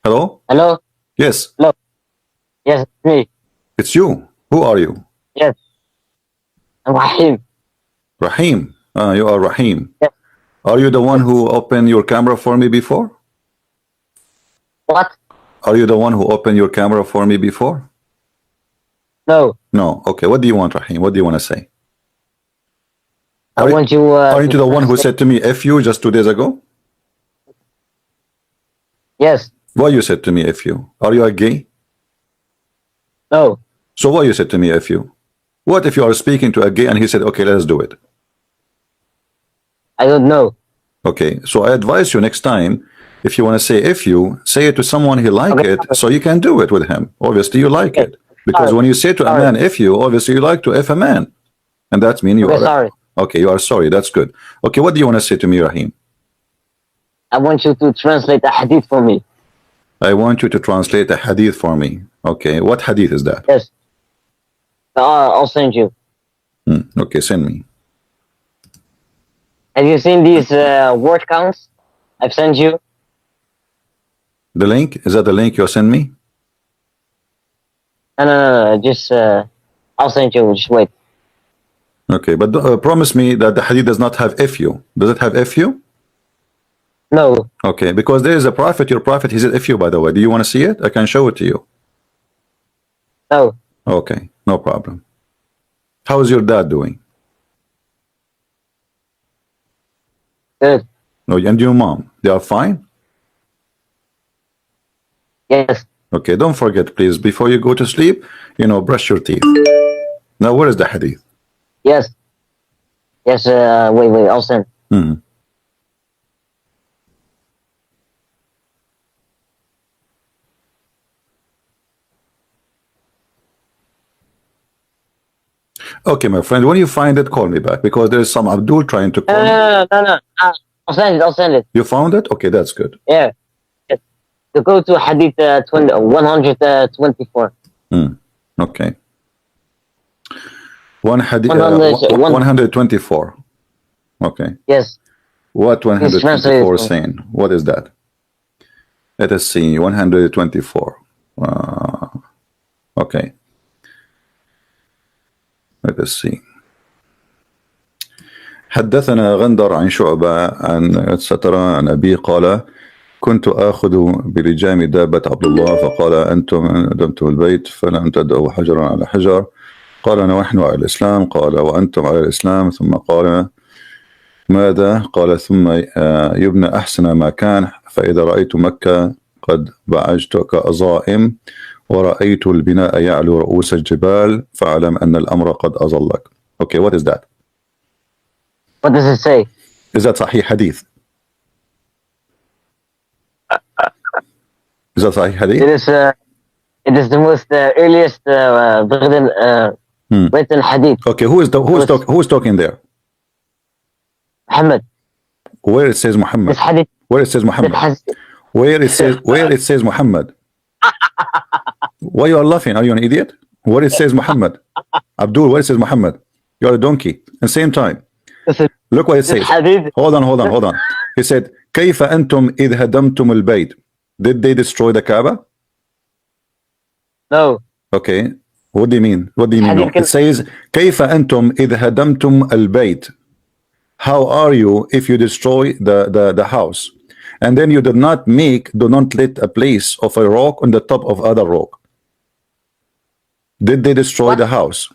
Hello? Hello? Yes, Hello? Yes, it's me. it's you. Who are you? Yes. I'm Rahim. Rahim. You are Rahim. Yes. Are you the one Yes. who opened your camera for me before? What? Are you the one who opened your camera for me before? No. No. Okay. What do you want, Rahim? What do you want to say? I Are you, want you are you to the one who translate. said to me F you just 2 days ago? Yes. Why you said to me F you? Are you a gay? No. So why you said to me F you? What if you are speaking to a gay and he said, okay, let's do it? I don't know. Okay. So I advise you next time, if you want to say F you, say it to someone he like Okay. it, so you can do it with him. Obviously you like Okay. it. Because Sorry. when you say to a Sorry. man F you, obviously you like to F a man. And that means you Okay, are sorry. okay, you are sorry. That's good. Okay, what do you want to say to me, Rahim? I want you to translate a hadith for me. I want you to translate a hadith for me. Okay, what hadith is that? Yes. I'll send you. Okay, send me. Have you seen these word counts I've sent you? The link? Is that the link you send me? No. Just, I'll send you. Just wait. Okay, but promise me that the hadith does not have FU. Does it have FU? No. Okay, because there is a prophet, your prophet, he said FU, by the way. Do you want to see it? I can show it to you. No. Okay, no problem. How is your dad doing? Good. No, and your mom, they are fine? Yes. Okay, don't forget, please, before you go to sleep, brush your teeth. Now, where is the hadith? Yes. Yes, wait. I'll send. Okay, my friend, when you find it, call me back, because there is some Abdul trying to call me. No. I'll send it. You found it? Okay, that's good. Yeah. Yes. To go to hadith 124. Okay. One hadith, 100 124. Okay. Yes. What Please translate 124 it is for me. saying? What is that? Let us see. 124. Okay. Let us see. حدثنا غندر عن شعبة عن etc. عن أبي قال كنت آخذ بلجام دابة عبد الله فقال أنتم أدمتم البيت فلم تدعوا حجرا على حجر قال نحن على الإسلام قال وأنتم على الإسلام ثم قال ماذا قال ثم يبنى أحسن ما كان فإذا رأيت مكة قد بعجت كأظائم ورأيت البناء يعلو رؤوس الجبال فاعلم أن الأمر قد أظلك. Okay, what is that? What does it say? Is that Sahih Hadith? Is that Sahih Hadith? It is the most earliest written hadith. Okay, who is talking there? Muhammad. Where it says Muhammad? This hadith. Where it says Muhammad? Where it says Muhammad? Why you are laughing? Are you an idiot? Where it says Muhammad? Abdul, where it says Muhammad? You are a donkey. At the same time. Look what it says. Hold on. He said, كيف أنتم إذ هدمتم البيت? Did they destroy the Kaaba? No. Okay. What do you mean? What do you mean? No? It says, كيف أنتم إذ هدمتم البيت? How are you if you destroy the house? And then you do not let a place of a rock on the top of other rock. Did they destroy the house?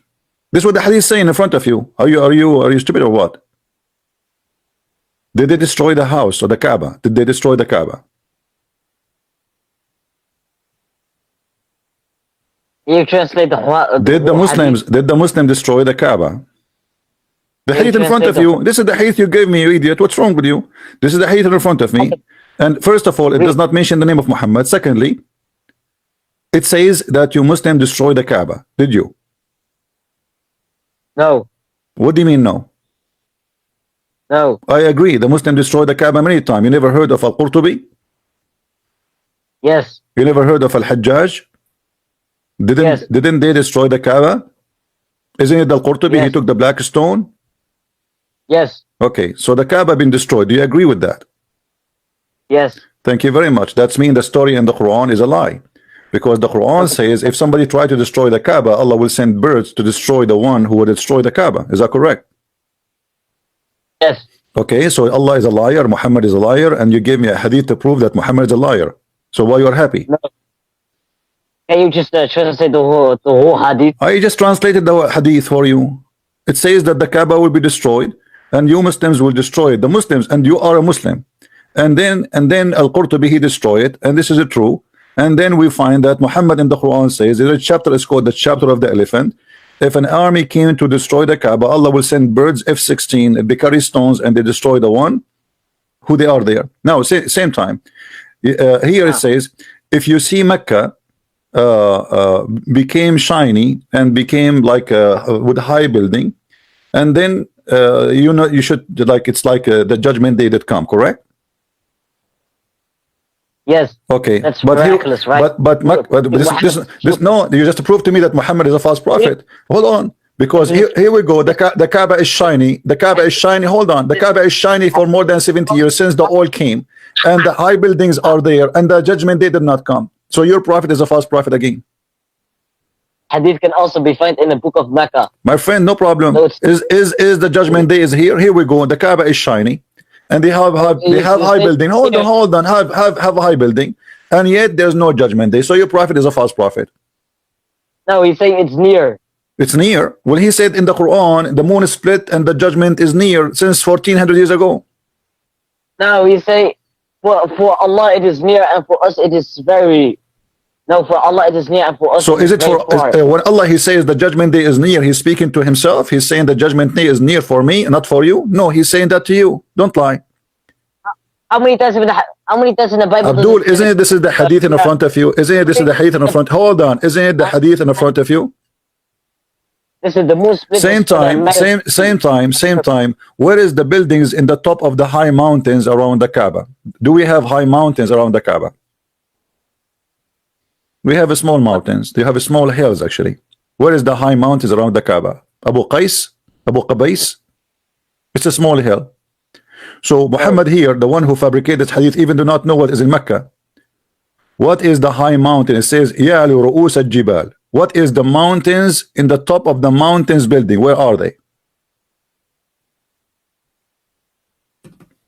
This is what the hadith is saying in front of you. Are you stupid or what? Did they destroy the house or the Kaaba? Did they destroy the Kaaba? You translate Did the Muslims destroy the Kaaba? The hadith in front of you. This is the hadith you gave me, you idiot. What's wrong with you? This is the hadith in front of me. And first of all, it does not mention the name of Muhammad. Secondly, it says that you Muslims destroyed the Kaaba. Did you? No. What do you mean no? No. I agree. The Muslims destroyed the Kaaba many times. You never heard of Al-Qurtubi? Yes. You never heard of Al-Hajjaj? Didn't they destroy the Kaaba? Isn't it Al-Qurtubi? Yes. He took the black stone? Yes. Okay, so the Kaaba been destroyed. Do you agree with that? Yes. Thank you very much. That's mean the story in the Quran is a lie. Because the Quran says if somebody tried to destroy the Kaaba, Allah will send birds to destroy the one who would destroy the Kaaba. Is that correct? Yes. Okay, so Allah is a liar, Muhammad is a liar, and you gave me a hadith to prove that Muhammad is a liar. So why you are happy? No. Can you just translate the whole hadith? I just translated the hadith for you. It says that the Kaaba will be destroyed, and you Muslims will destroy it. The Muslims, and you are a Muslim. And then Al-Qurtubi, he destroyed it, and this is true. And then we find that Muhammad in the Quran says, there's a chapter is called the chapter of the elephant. If an army came to destroy the Kaaba, Allah will send birds F-16, they carry stones, and they destroy the one who they are there. Now, same time, here it says, if you see Mecca became shiny and became like with a high building, and then you know you should like it's like the judgment day that come, correct? Yes. Okay. That's but miraculous, here, right? but this no, you just proved to me that Muhammad is a false prophet. Hold on, because here we go. The Kaaba is shiny. The Kaaba is shiny. Hold on. The Kaaba is shiny for more than 70 years since the oil came, and the high buildings are there, and the judgment day did not come. So your prophet is a false prophet again. Hadith can also be found in the book of Mecca. My friend, no problem. So Is the judgment day is here? Here we go. The Kaaba is shiny, and they have high building. Hold on. Have a high building, and yet there's no judgment day. So your prophet is a false prophet. No, he's saying it's near. It's near. Well, he said in the Quran, the moon is split and the judgment is near since 1400 years ago. No, he's saying for Allah it is near, and for us it is very. No, for Allah it is near, and for us. So is it for when Allah he says the judgment day is near? He's speaking to himself. He's saying the judgment day is near for me, not for you. No, he's saying that to you. Don't lie. How many times in the Bible? Abdul, isn't it this is the hadith in front of you? Isn't it this is the hadith in front? Hold on, isn't it the hadith in front of you? This is the moon split. Same time. Where is the buildings in the top of the high mountains around the Kaaba? Do we have high mountains around the Kaaba? We have a small mountains. They have a small hills actually. Where is the high mountains around the Kaaba? Abu Qabais? It's a small hill. So Muhammad here, the one who fabricated this hadith, even do not know what is in Mecca. What is the high mountain? It says, Ya'lu ru'us al-jibal. What is the mountains in the top of the mountains building? Where are they?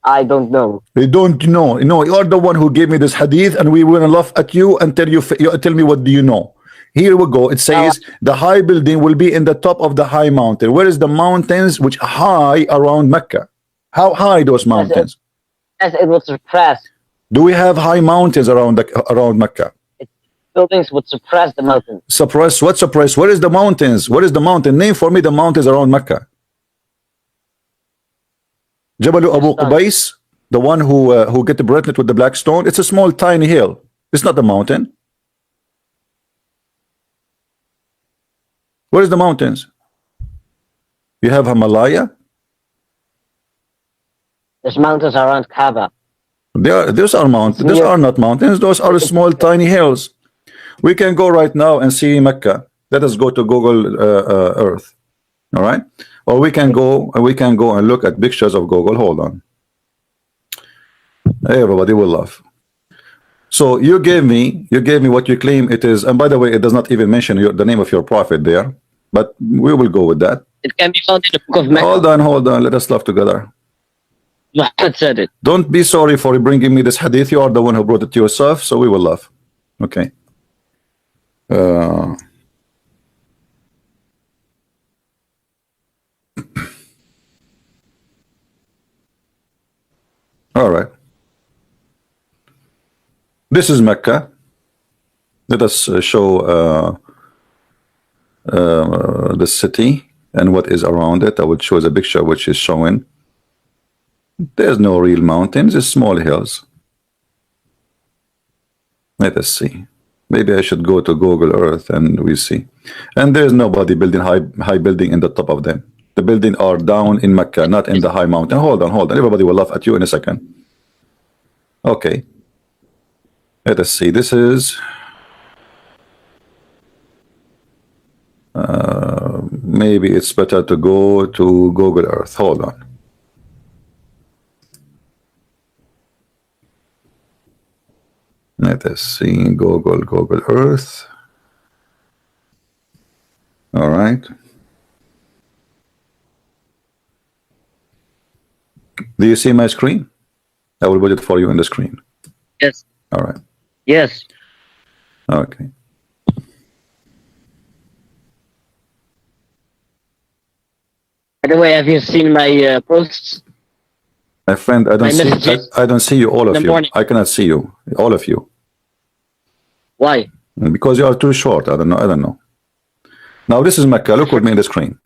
I don't know. You don't know. No, you are the one who gave me this hadith, and we will laugh at you until you tell me what do you know. Here we go. It says the high building will be in the top of the high mountain. Where is the mountains which are high around Mecca? How high those mountains? As it will suppress. Do we have high mountains around Mecca? Buildings would suppress the mountains. Suppress? What suppress? Where is the mountains? Where is the mountain? Name for me the mountains around Mecca. Jabal Abu Qabais, the one who get the bracelet with the black stone. It's a small tiny hill. It's not a mountain. Where is the mountains? You have Himalaya. There's mountains around Kaaba. Those are mountains. Those are not mountains. Those are small tiny hills. We can go right now and see Mecca. Let us go to Google Earth. All right. Or we can go and look at pictures of Google. Hold on. Everybody will laugh. So you gave me what you claim it is, and by the way, it does not even mention the name of your prophet there, but we will go with that. It can be found in the book of Mecca. Hold on. Let us laugh together. Muhammad said it. Don't be sorry for bringing me this hadith. You are the one who brought it to yourself, so we will laugh. Okay. All right. This is Mecca. Let us show the city and what is around it. I will show the picture which is showing. There's no real mountains, it's small hills. Let us see. Maybe I should go to Google Earth and we see. And there's nobody building high building in the top of them. The building are down in Mecca, not in the high mountain. Hold on. Everybody will laugh at you in a second. Okay. Let us see. This is maybe it's better to go to Google Earth. Hold on. Let us see. Google Earth. All right. Do you see my screen? I will put it for you on the screen. Yes. All right. Yes. Okay. By the way, have you seen my posts? My friend, I don't My see. messages I don't see you, all in of the you. morning. I cannot see you, all of you, Why? because you are too short. I don't know. I don't know. Now this is Mecca. Look with me in the screen.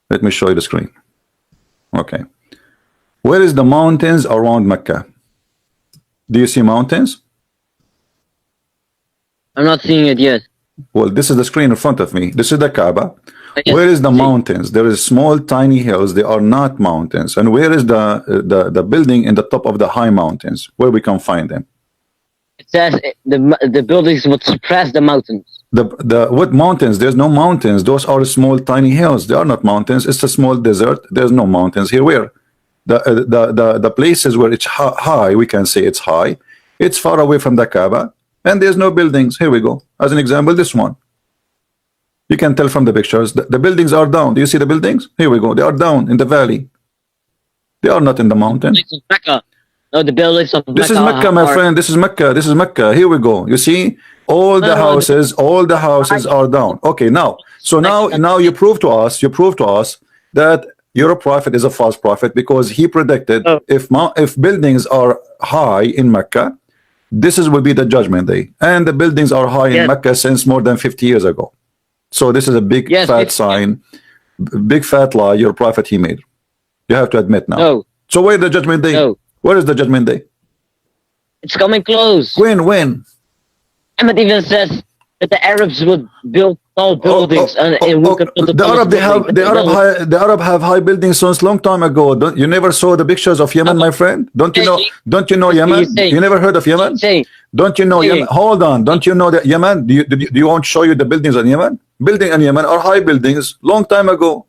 Let me show you the screen. Okay. Where is the mountains around Mecca? Do you see mountains? I'm not seeing it yet. Well, this is the screen in front of me. This is the Kaaba. Yes, Where is the see. mountains? There is small, tiny hills. They are not mountains. And where is the building in the top of the high mountains? Where we can find them? It says the buildings would suppress the mountains. The what mountains? There's no mountains. Those are small, tiny hills. They are not mountains. It's a small desert. There's no mountains here. Where? The places where it's high, we can say it's high. It's far away from the Kaaba, and there's no buildings. Here we go. As an example, this one. You can tell from the pictures. The buildings are down. Do you see the buildings? Here we go. They are down in the valley. They are not in the mountain. Buildings of Mecca. No, the buildings of This is Mecca, my friend. This is Mecca. This is Mecca. Here we go. You see, all the houses are down. Okay, now, so now you prove to us that your prophet is a false prophet, because he predicted if buildings are high in Mecca, this will be the judgment day, and the buildings are high in Mecca since more than 50 years ago. So this is a big fat sign, big fat lie your prophet he made. You have to admit now. No. So where is the judgment day? No. Where is the judgment day? It's coming close. When? Muhammad even says that the Arabs would build tall buildings and we could build the Arab have high buildings since long time ago. You never saw the pictures of Yemen, my friend? Don't you know Yemen? You never heard of Yemen? Don't you know Yemen? Hold on. Don't you know that Yemen? Do you want to show you the buildings in Yemen? Building in Yemen are high buildings long time ago.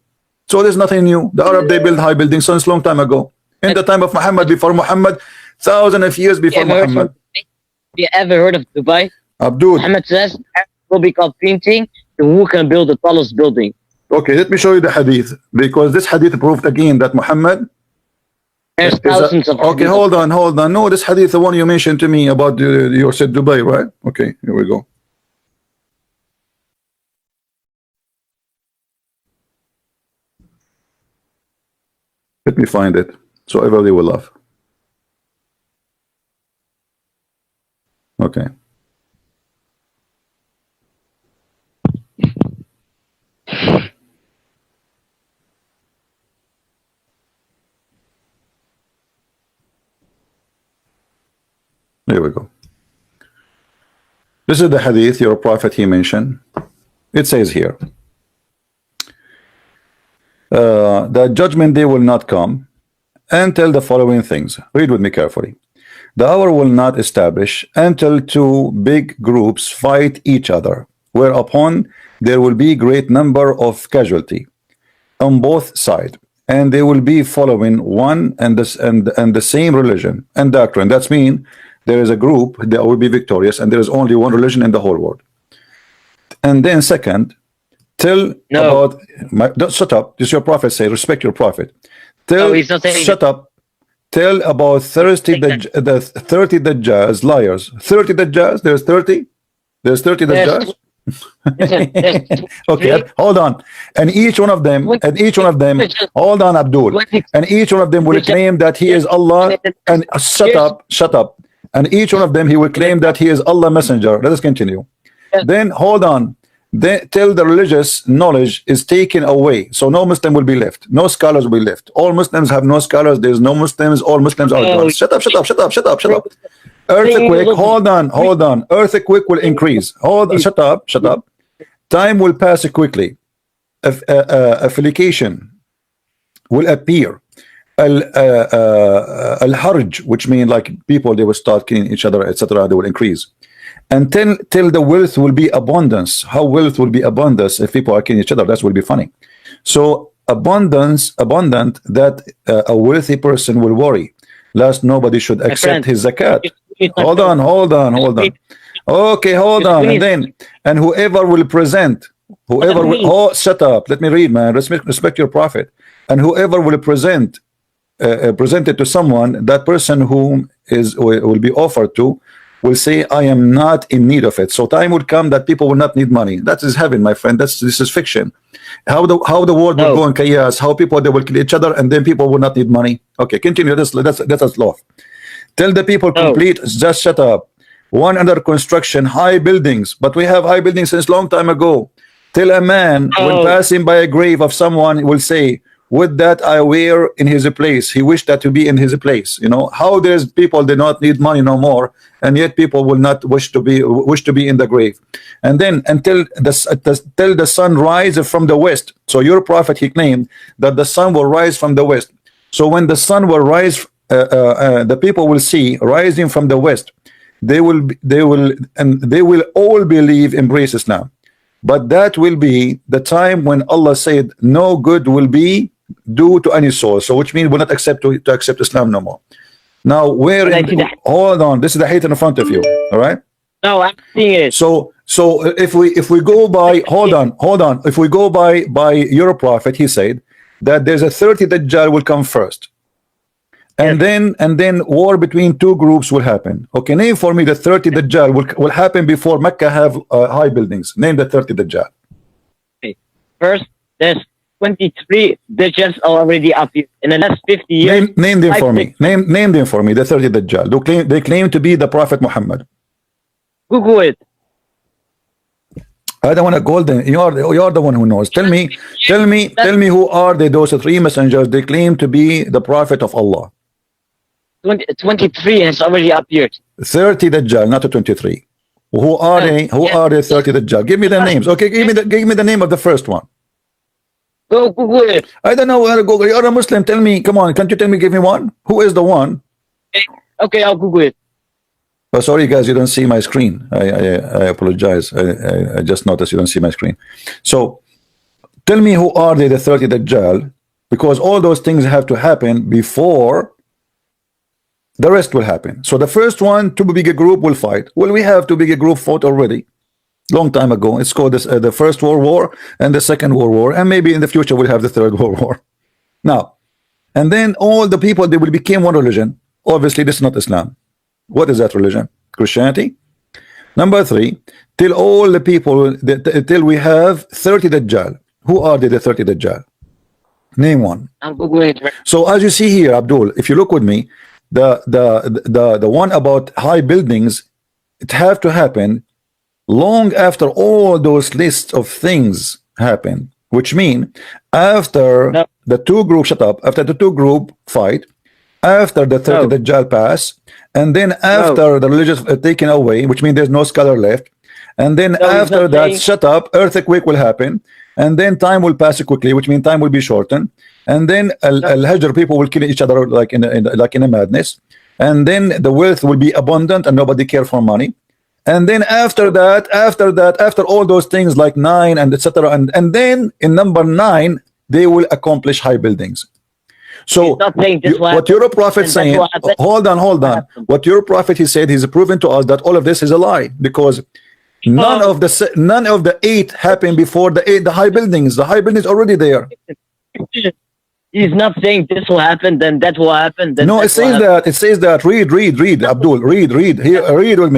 So there's nothing new. The Arab, they build high buildings since long time ago. In the time of Muhammad, before Muhammad, thousands of years before Muhammad. Have you ever heard of Dubai? Abdul. Muhammad says will be competing to who can build the tallest building. Okay, let me show you the hadith, because this hadith proved again that Muhammad. There's thousands of. Okay, hold on. No, this hadith, the one you mentioned to me about you said Dubai, right? Okay, here we go. Let me find it so everybody will laugh. Okay. Here we go. This is the hadith your prophet he mentioned. It says here, the judgment day will not come until the following things. Read with me carefully. The hour will not establish until two big groups fight each other, whereupon there will be great number of casualty on both sides, and they will be following one and the same religion and doctrine. That's mean there is a group that will be victorious, and there is only one religion in the whole world. And then second, tell about shut up. This is your prophet say, respect your prophet. Shut up. Tell about 30 Dajjals, liars. 30 Dajjals, there's 30? There's 30 Dajjals? Okay, hold on. And each one of them, hold on, Abdul. And each one of them will claim that he is Allah. And shut up. And each one of them, he will claim that he is Allah messenger. Let us continue. Then hold on. Till the religious knowledge is taken away, so no Muslim will be left, no scholars will be left. All Muslims have no scholars. There's no Muslims. All Muslims are gone. Shut up. Earthquake. Hold on. Earthquake will increase. Shut up. Time will pass quickly. Affiliation will appear. Al-harj, which means like people, they will start killing each other, etc. They will increase. And till the wealth will be abundance. How wealth will be abundance if people are killing each other? That will be funny. So abundant that a wealthy person will worry last nobody should My accept friend, his zakat. my Hold friend. on. Okay, hold on. And then, and whoever will present, whoever will, oh, shut up. Let me read, man. Respect your prophet. And whoever will present it to someone, that person whom will be offered to will say, I am not in need of it. So time will come that people will not need money. That is heaven, my friend. This is fiction. How the world will go in chaos, how people they will kill each other, and then people will not need money. Okay, continue. That's law. Tell the people complete, just shut up. One under construction, high buildings, but we have high buildings since long time ago. Tell a man when passing by a grave of someone will say, would that I were in his place. He wished that to be in his place. You know how there's people they not need money no more, and yet people will not wish to be in the grave. And then until till the sun rises from the west. So your prophet, he claimed that the sun will rise from the west. So when the sun will rise, the people will see rising from the west. They will all believe, embrace Islam. But that will be the time when Allah said no good will be due to any soul. So which means we'll not accept to accept Islam no more. Now where hold on, this is the hate in front of you. All right. No, I'm seeing it. So if we go by hold on, if we go by your prophet, he said that there's a 30 Dajjal will come first. And then war between two groups will happen. Okay, name for me the 30 Dajjal will happen before Mecca have high buildings. Name the 30 Dajjal. Okay. First, there's 23 Dajjals already up here in the last 50 years. Name them for me. Name them for me. The 30 Dajjal. They claim to be the Prophet Muhammad. Google it. I don't want to golden. You're the one who knows. Tell me who are they? Those three messengers they claim to be the Prophet of Allah. 23 has already appeared. 30 Dajjal, not a 23. Who are they? Who are the 30 Dajjal? Give me the names. Okay, give me the name of the first one. Go Google it. I don't know where to Google. You're a Muslim. Tell me. Come on. Can't you tell me? Give me one. Who is the one? Okay, I'll Google it. Oh, sorry, guys. You don't see my screen. I apologize. I just noticed you don't see my screen. So, tell me who are they? The 30 Dajjal, because all those things have to happen before the rest will happen. So the first one, too big a group will fight. Well, we have too big a group fought already, long time ago. It's called this, the First World War and the Second World War, and maybe in the future we'll have the Third World War. Now, and then all the people they will become one religion. Obviously, this is not Islam. What is that religion? Christianity. Number 3, till all the people till we have 30 Dajjal. Who are they? The 30 Dajjal. Name one. I'm Googling it. So as you see here, Abdul, if you look with me. The one about high buildings, it have to happen long after all those lists of things happen, which mean after the two group after the two group fight, after the 30 Dajjal pass, and then after the religious taken away, which means there's no scholar left, and then after that earthquake will happen, and then time will pass quickly, which means time will be shortened. And then al-Hajr, people will kill each other like in a madness. And then the wealth will be abundant and nobody care for money. And then after all those things like 9 and etc. And then in number 9, they will accomplish high buildings. So what your prophet saying, hold on. What your prophet he said, he's proven to us that all of this is a lie, because none of the 8 happened before the high buildings. The high buildings already there. He's not saying this will happen, then that will happen. Then no, it says that. It says that. Read, Abdul. Read. Here, read with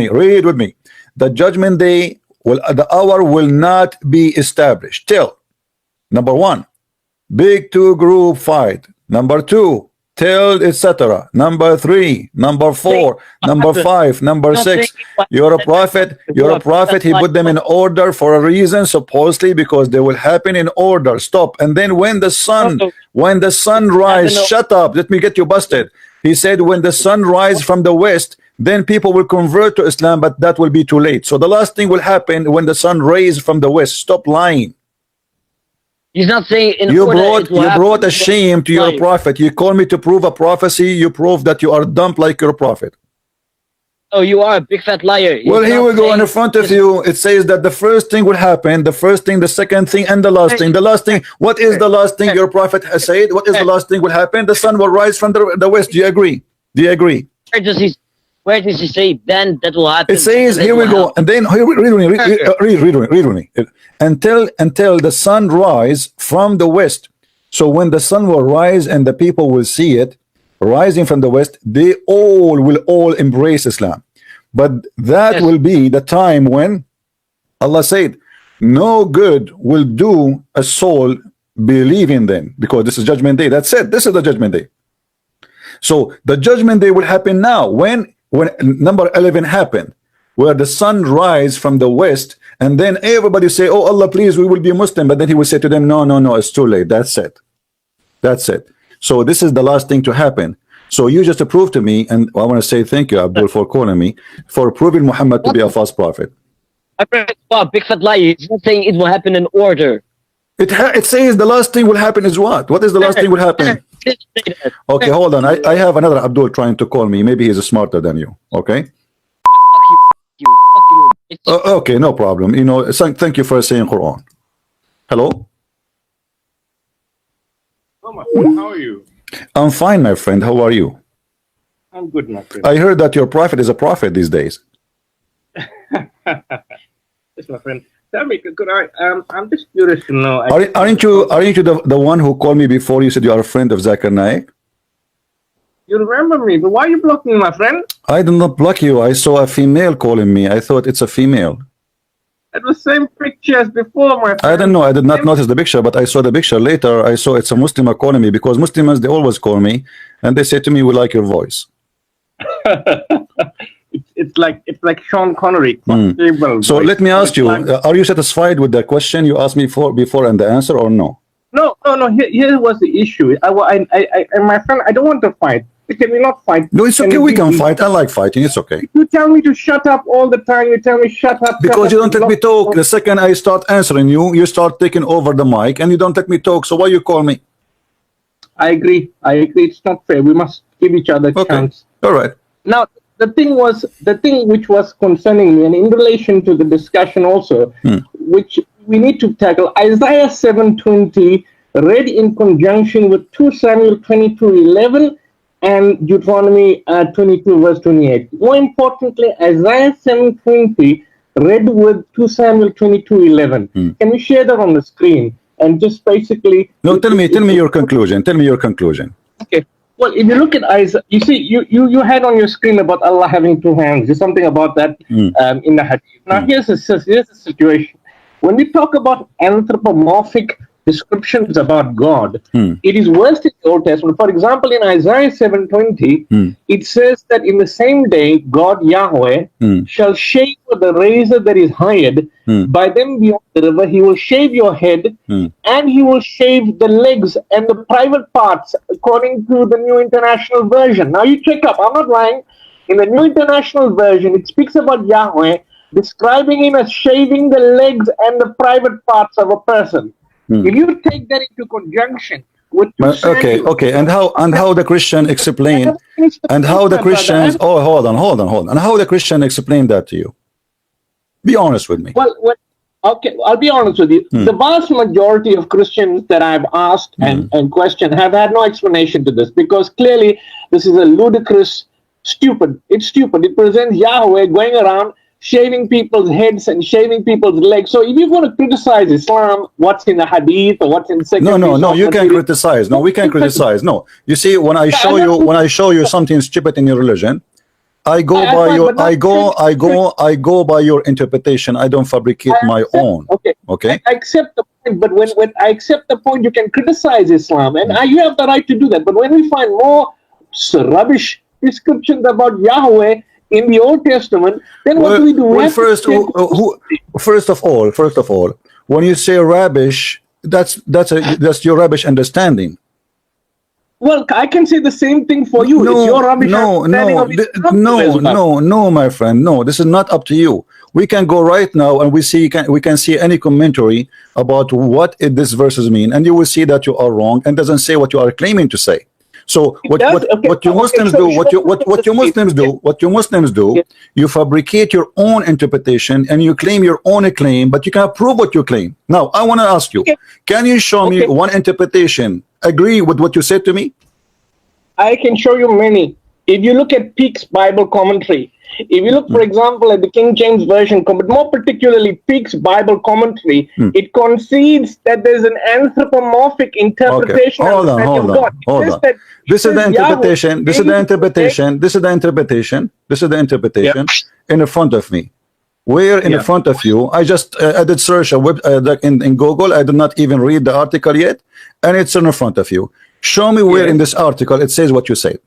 me. The judgment day the hour will not be established till number 1, big 2 group fight. Number 2, till etc. Number 3, number 4, number 5, number 6. You're a prophet. He put them in order for a reason, supposedly because they will happen in order. Stop. And then when the sun rise, shut up. Let me get you busted. He said when the sun rise from the west, then people will convert to Islam, but that will be too late. So the last thing will happen when the sun rises from the west. Stop lying. He's not saying you brought a shame to your prophet. You call me to prove a prophecy. You prove that you are dumb like your prophet. Oh, you are a big fat liar. Well, here we go in front of you. It says that the first thing will happen, the first thing, the second thing, and the last thing. The last thing. What is the last thing your prophet has said? What is the last thing will happen? The sun will rise from the west. Do you agree? Do you agree? Where does he say then that will happen? It says, here we go, and then read with me. Until the sun rise from the west. So when the sun will rise and the people will see it rising from the west, they will all embrace Islam. But that will be the time when Allah said, no good will do a soul believe in them, because this is judgment day. That's it. This is the judgment day. So the judgment day will happen now. When number 11 happened, where the sun rise from the west, and then everybody say, oh Allah, please, we will be Muslim. But then he will say to them, no, it's too late. That's it. So this is the last thing to happen. So you just approved to me, and I want to say thank you, Abdul, for calling me, for proving Muhammad to be a false prophet. Big fat lie. He's not saying it will happen in order. It says the last thing will happen is what? What is the last thing will happen? Okay, hold on. I have another Abdul trying to call me. Maybe he's smarter than you. Okay. Fuck you. Okay, no problem. You know, thank you for saying Quran. Hello. Oh, my friend, how are you? I'm fine, my friend. How are you? I'm good, my friend. I heard that your prophet is a prophet these days. Yes, my friend. Tell me, could I'm just curious to know. Aren't you the one who called me before? You said you are a friend of Zakir Naik? You remember me, but why are you blocking me, my friend? I did not block you. I saw a female calling me. I thought it's a female. It was the same picture as before, my friend. I don't know. I did not notice the picture, but I saw the picture later. I saw it's a Muslim calling me, because Muslims, they always call me and they say to me, we like your voice. It's like Sean Connery. So let me ask you, are you satisfied with the question you asked me before and the answer, or no? No. Here was the issue. My friend, I don't want to fight. Can we not fight? No, it's okay. We can fight. I like fighting. It's okay. You tell me to shut up all the time. You tell me shut up. Because you don't let me talk. The second I start answering you, you start taking over the mic and you don't let me talk. So why you call me? I agree. It's not fair. We must give each other a chance. All right. Now, the thing which was concerning me, and in relation to the discussion also, which we need to tackle, Isaiah 7:20, read in conjunction with 2 Samuel 22:11 and Deuteronomy 22 verse 28. More importantly, Isaiah 7:20 read with 2 Samuel 22:11. Can we share that on the screen and just basically? No, tell me your conclusion. Tell me your conclusion. Okay. Well, if you look at Isaiah, you see, you had on your screen about Allah having 2 hands. There's something about that in the hadith. Now, here's the situation. When we talk about anthropomorphic descriptions about God, it is worse in the Old Testament. For example, in Isaiah 7:20, it says that in the same day, God Yahweh shall shave with the razor that is hired. By them beyond the river, he will shave your head, and he will shave the legs and the private parts, according to the New International Version. Now you check up, I'm not lying. In the New International Version, it speaks about Yahweh, describing him as shaving the legs and the private parts of a person. If you take that into conjunction with okay, and how the Christian explain, and how the Christians hold on, and how the Christian explained that to you? Be honest with me. Well, okay, I'll be honest with you. The vast majority of Christians that I've asked and questioned have had no explanation to this, because clearly this is a ludicrous, stupid. It's stupid. It presents Yahweh going around shaving people's heads and shaving people's legs. So if you're going to criticize Islam, what's in the hadith or what's in second? No, you can't criticize. No, we can't criticize. No, you see, when I show you something stupid in your religion, I go by your interpretation. I don't fabricate my own. Okay. I accept the point, but when I accept the point, you can criticize Islam, and you have the right to do that. But when we find more rubbish descriptions about Yahweh in the Old Testament, then what do we do? Well, first of all, when you say rubbish, that's your rubbish understanding. Well, I can say the same thing for you. It's your rubbish understanding. No, my friend. No, this is not up to you. We can go right now and we can see any commentary about what this verses mean, and you will see that you are wrong and doesn't say what you are claiming to say. So what you Muslims do, you fabricate your own interpretation and you claim your own claim, but you cannot prove what you claim. Now, I want to ask you, can you show me one interpretation agree with what you said to me? I can show you many. If you look at Peake's Bible commentary, if you look, for example, at the King James Version, but more particularly Peake's Bible commentary, it concedes that there's an anthropomorphic interpretation Okay. of God. Hold on. This is the interpretation. This is the interpretation. This is the interpretation. This is the interpretation in the front of me. Where in the front of you? I just I did search a web in Google. I did not even read the article yet, and it's in front of you. Show me where in this article it says what you say.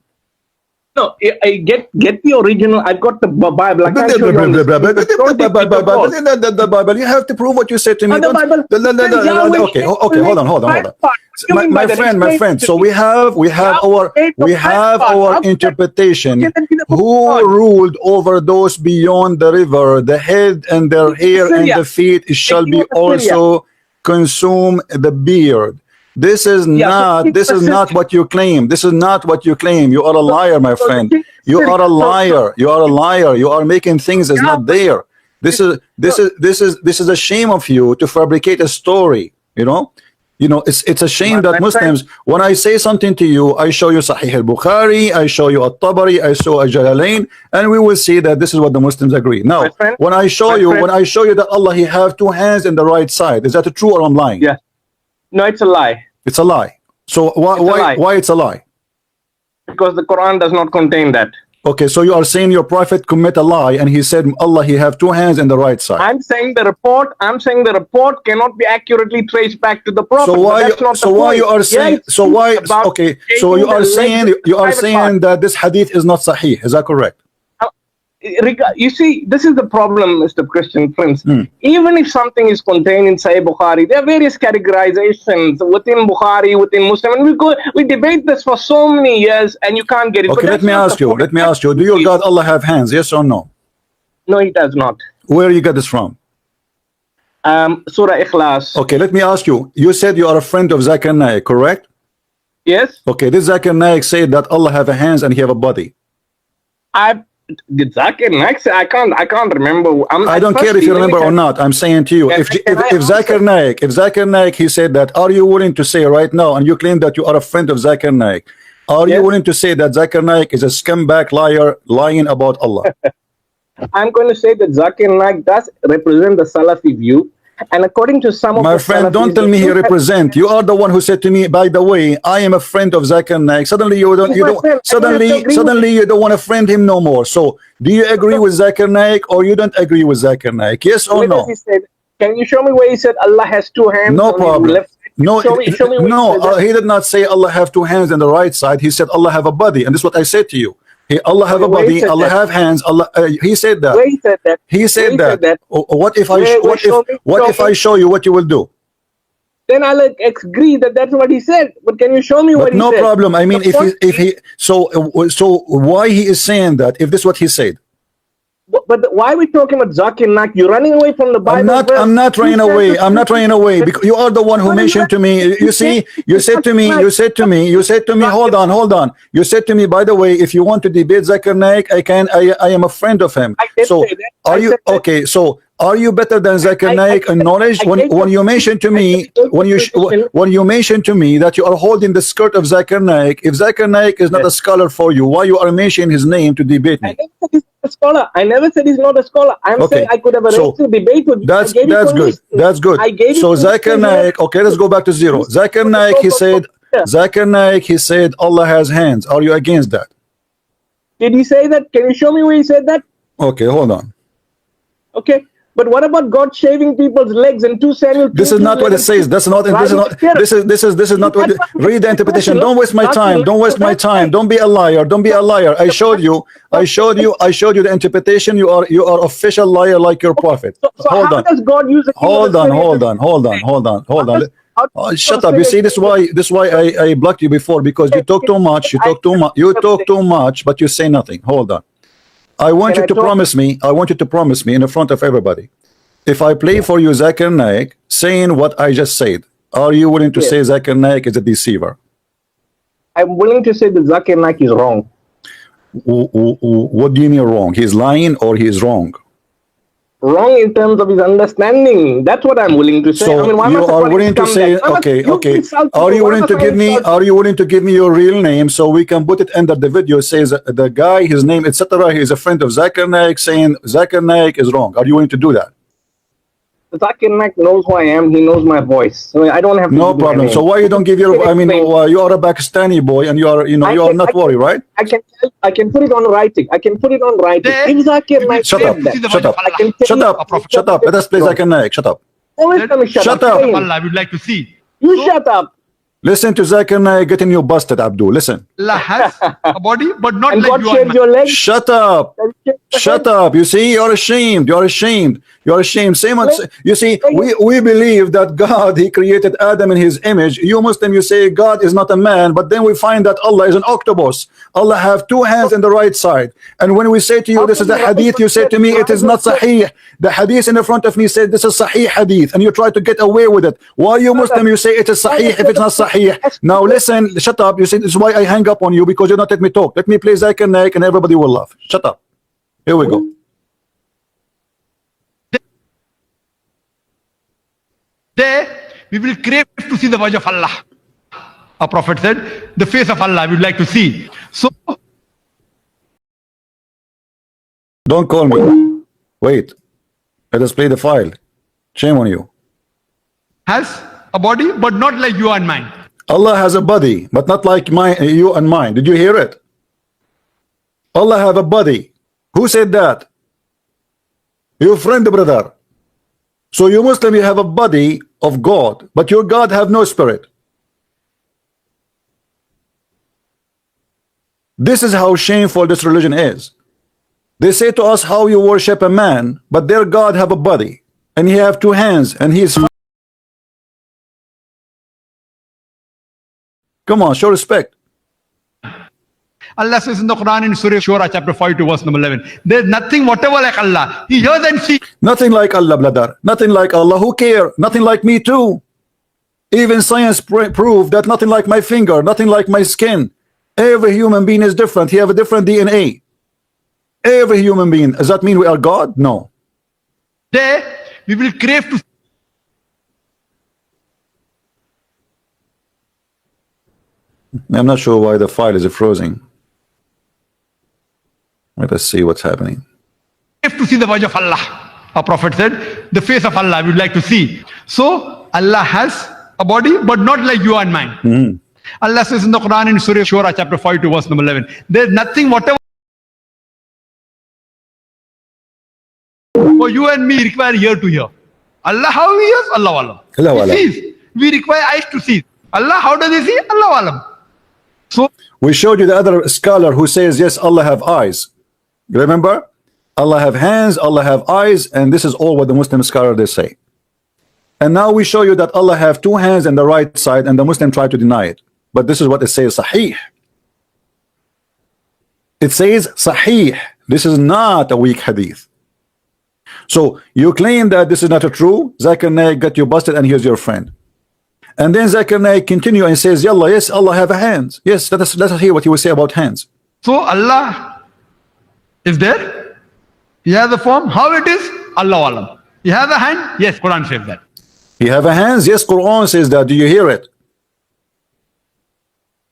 No, I get the original. I've got the Bible. I can't show you on the Bible. You have to prove what you said to me. Okay, hold on. My friend. So we have our interpretation. Who ruled over those beyond the river? The head and their hair and the feet shall be also consume the beard. This is not what you claim. This is not what you claim. You are a liar, my friend. You are a liar. You are a liar. You are making things that's not there. This is a shame of you to fabricate a story. You know, it's a shame that Muslims, when I say something to you, I show you Sahih al-Bukhari, I show you At-Tabari, I show Jalalain, and we will see that this is what the Muslims agree. Now, when I show you that Allah, He have two hands in the right side, is that true or I'm lying? Yeah. No, it's a lie. It's a lie. So why it's a lie? Because the Quran does not contain that. Okay, so you are saying your prophet commit a lie and he said Allah, He have two hands in the right side. I'm saying the report cannot be accurately traced back to the prophet. So you are saying that this hadith is not sahih. Is that correct? You see, this is the problem, Mr. Christian Prince. Even if something is contained in Sahih Bukhari, there are various categorizations within Bukhari, within Muslim, and we debate this for so many years, and you can't get it. Okay, let me ask you. Do your God Allah have hands? Yes or no? No, He does not. Where you get this from? Surah Ikhlas. Okay, let me ask you. You said you are a friend of Zakir Naik, correct? Yes. Okay, this Zakir Naik said that Allah have a hands and He have a body. Did Zakir Naik say? I can't remember. I don't care if you remember or not. I'm saying to you, if Zakir Naik, he said that, are you willing to say right now, and you claim that you are a friend of Zakir Naik, are you willing to say that Zakir Naik is a scumbag liar lying about Allah? I'm going to say that Zakir Naik does represent the Salafi view. And according to some of my friend, don't tell me he represent. You are the one who said to me, by the way, I am a friend of Zakir Naik. Suddenly you don't want to friend him no more. So do you agree with Zakir Naik or you don't agree with Zakir Naik? Yes or no? Can you show me where he said Allah has two hands? No problem. No, show me he did not say Allah have two hands on the right side. He said Allah have a body, and this is what I said to you. Allah have a body, Allah have hands, Allah. He said that. He said that. What if I show you what you will do? Then I'll agree that that's what he said. But can you show me what he said? No problem. I mean, if he so why he is saying that if this is what he said? But why are we talking about Zakir Naik? You're running away from the Bible. I'm not running away. I'm not running away because you are the one who mentioned to me. You see, you said to me, hold on. You said to me, by the way, if you want to debate Zakir Naik, I am a friend of him. So are you okay? So are you better than Zakir Naik in knowledge? When you mentioned to me, when you mentioned to me that you are holding the skirt of Zakir Naik, if Zakir Naik is not a scholar for you, why you are mentioning his name to debate me? I never said he's not a scholar. I'm saying I could have arranged a debate with you. That's good. That's good. So Zakir Naik, okay, let's go back to zero. Zakir Naik, he said Allah has hands. Are you against that? Did he say that? Can you show me where he said that? Okay, hold on. Okay. But what about God shaving people's legs in 2 Samuel? This is not what it says. This is not what read the interpretation. Don't waste my time. Don't waste my time. Don't be a liar. Don't be a liar. I showed you the interpretation. You are official liar like your prophet. So hold on. Does God use hold on. Shut up. You see, this is why I blocked you before, because you talk too much. You talk too much, but you say nothing. Hold on. I want you to promise me in the front of everybody. If I play for you Zakir Naik saying what I just said, are you willing to say Zakir Naik is a deceiver? I'm willing to say that Zakir Naik is wrong. What do you mean wrong? He's lying or he's wrong? wrong in terms of his understanding. That's what I'm willing to say. So I mean, why you must are somebody willing to come say, back? Why must okay, you okay. insult Are me? you Why willing must to I give me? insult Are you willing to give me your real name so we can put it under the video? It says the guy, his name, etc. He is a friend of Zakir Naik, saying Zakir Naik is wrong. Are you willing to do that? Zakir Naik knows who I am. He knows my voice. I mean, I don't have to No give my problem. name. So why you don't give I your? can I mean, explain. you are a Pakistani boy, and you are, you are not worried, right? I can put it on writing. I can put it on writing. There, If Zakir we will Naik Shut pray up! said to see that, the Shut word of up! I can Allah. tell Shut you. up! A prophet Shut up! Let us play wrong. Zakir Naik. Shut up! Always said, tell me shut Shut up. up. of Say him. Allah, we'd like to see. You So shut up. Listen to Zakir Naik getting you busted, Abdul. Listen. Allah has a body, but not And like God you and shaves man. your legs. Shut up! and shaves your Shut head. up! You see, you're ashamed. You're ashamed. You're ashamed. Same. You see, we believe that God, He created Adam in His image. You Muslim, you say God is not a man, but then we find that Allah is an octopus. Allah have two hands in the right side. And when we say to you, How this is can a you hadith, rise you say up- to me, it rise is not up- sahih. The hadith in the front of me said this is sahih hadith, and you try to get away with it. Why you Muslim, you say it is sahih if it's not sahih? Now listen, shut up. You see, this is why I hang up on you, because you don't let me talk. Let me play Zakir Naik and everybody will laugh. Shut up. Here we go. There, we will crave to see the word of Allah. A prophet said, the face of Allah, we'd like to see. So, Don't call me. Wait. Let us play the file. Shame on you. has a body, but not like you and mine. Allah has a body, but not like you and mine. Did you hear it? Allah have a body. Who said that? Your friend, brother. So you Muslim, you have a body of God, but your God have no spirit. This is how shameful this religion is. They say to us how you worship a man, but their God have a body, and he have two hands, and he is. Come on, show respect. Allah says in the Quran in Surah Shura chapter 5 to verse number 11, there's nothing whatever like Allah. He hears and sees. Nothing like Allah, brother. Nothing like Allah. Who care? Nothing like me too. Even science proved that nothing like my finger, nothing like my skin. Every human being is different. He have a different DNA. Every human being. Does that mean we are God? No. There, we will crave to I'm not sure why the file is frozen. Let us see what's happening. see the word of Allah. A prophet said, the face of Allah, we'd like to see. So, Allah has a body, but not like you and mine. Allah says in the Quran in Surah Shura chapter 5 to verse number 11, there's nothing whatever for you and me require ear to hear. Allah, how he hears? Allah alam. Allah alam. He sees. We require eyes to see. Allah, how does he see? Allah alam. So, We showed you the other scholar who says, yes, Allah have eyes. Remember? Allah have hands, Allah have eyes, and this is all what the Muslim scholar they say. And now we show you that Allah have two hands on the right side, and the Muslim try to deny it. But this is what it says, sahih. It says sahih. This is not a weak hadith. So you claim that this is not a true. Zakir Naik got you busted, and here's your friend. And then Zakir Naik continue and says, Yallah, yes, Allah have a hands. Yes, let us hear what he will say about hands. so Allah is there. He has a form. How it is? Allah alam. He has a hand. Yes, Quran says that. He have a hands. Yes, Quran says that. Do you hear it?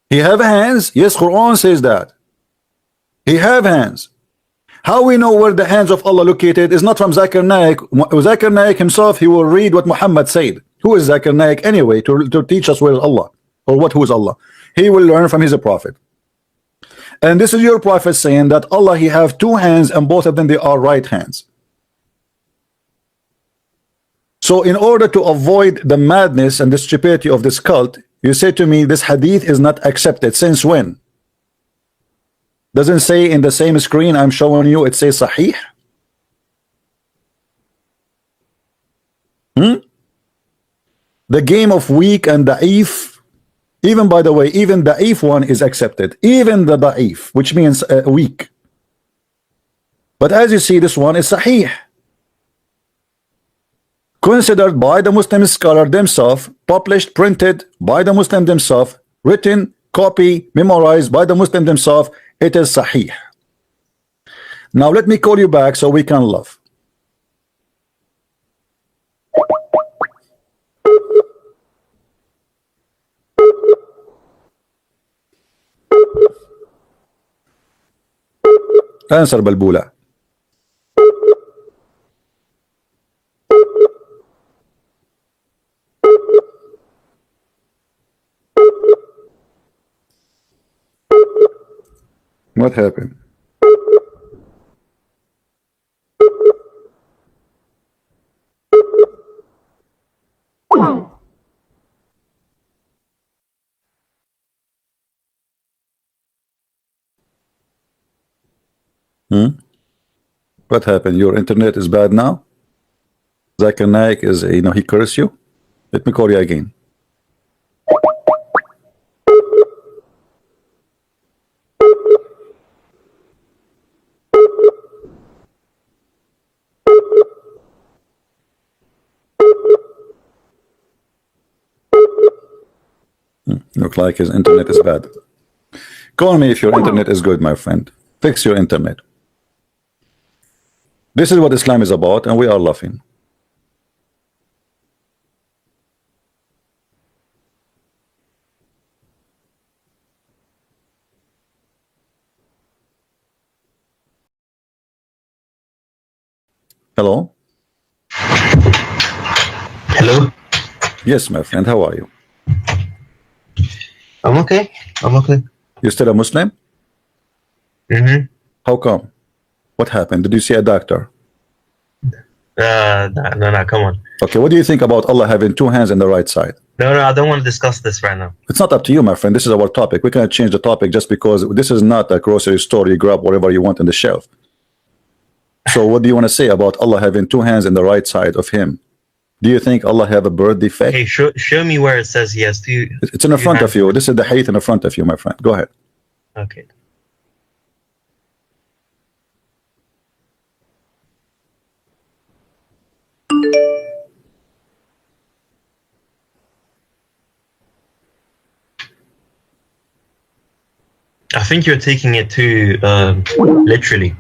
He have hands. Yes, Quran says that. He have hands. How we know where the hands of Allah located is not from Zakir Naik. Zakir Naik himself, he will read what Muhammad said. Who is Zakir Naik anyway to teach us where is Allah or who is Allah? He will learn from his prophet. And this is your prophet saying that Allah, he have two hands, and both of them they are right hands. So in order to avoid the madness and the stupidity of this cult, you say to me this hadith is not accepted. Since when? Doesn't say in the same screen I'm showing you, it says sahih. The game of weak and da'if, even by the way, even da'if one is accepted, even the da'if, which means weak. But as you see, this one is sahih, considered by the Muslim scholar themselves, published, printed by the Muslim themselves, written, copy, memorized by the Muslim themselves. It is sahih. Now let me call you back so we can love. Answer Balbula. What happened? What happened? Your internet is bad now? Zakir Naik is, he cursed you? Let me call you again. Look like his internet is bad. Call me if your internet is good, my friend. Fix your internet. This is what Islam is about, and we are laughing. Hello? Hello? Yes, my friend, how are you? I'm okay. I'm okay. You still a Muslim? Mm-hmm. How come? What happened? Did you see a doctor? No, come on. Okay, what do you think about Allah having two hands on the right side? No, I don't want to discuss this right now. It's not up to you, my friend. This is our topic. We cannot change the topic just because this is not a grocery store. You grab whatever you want on the shelf. So what do you want to say about Allah having two hands on the right side of him? Do you think Allah have a birth defect? Hey, show me where it says he has two. It's in the front of you. This is the hadith in the front of you, my friend. Go ahead. Okay. I think you're taking it too literally.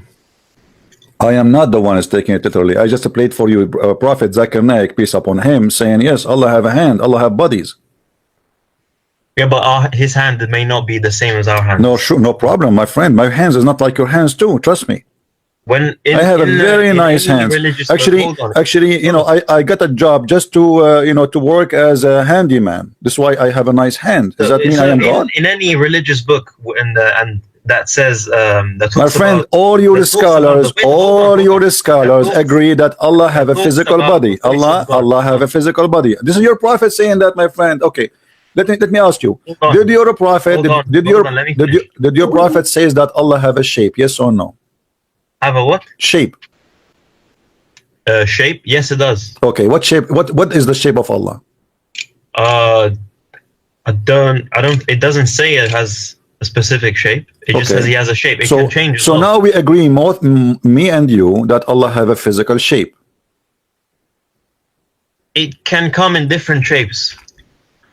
I am not the one who's taking it literally. I just played for you Prophet Zakir Naik, peace upon him, saying, yes, Allah have a hand, Allah have bodies. Yeah, but his hand may not be the same as our hand. No, sure, no problem, my friend. My hands is not like your hands too, trust me. I have a very nice hands. Actually, you know, I got a job just to, you know, to work as a handyman. That's why I have a nice hand. Does that mean I am God? In any religious book, and that says that my friend, all your scholars agree that Allah have a physical body. Allah have a physical body. This is your prophet saying that, my friend. Okay, let me ask you. Did your prophet did your prophet says that Allah have a shape? Yes or no? Have a what? Shape. Shape? Yes, it does. Okay, what shape? What is the shape of Allah? I don't. It doesn't say it has a specific shape. It just says he has a shape. It can change. So now we agree, me and you, that Allah have a physical shape. It can come in different shapes.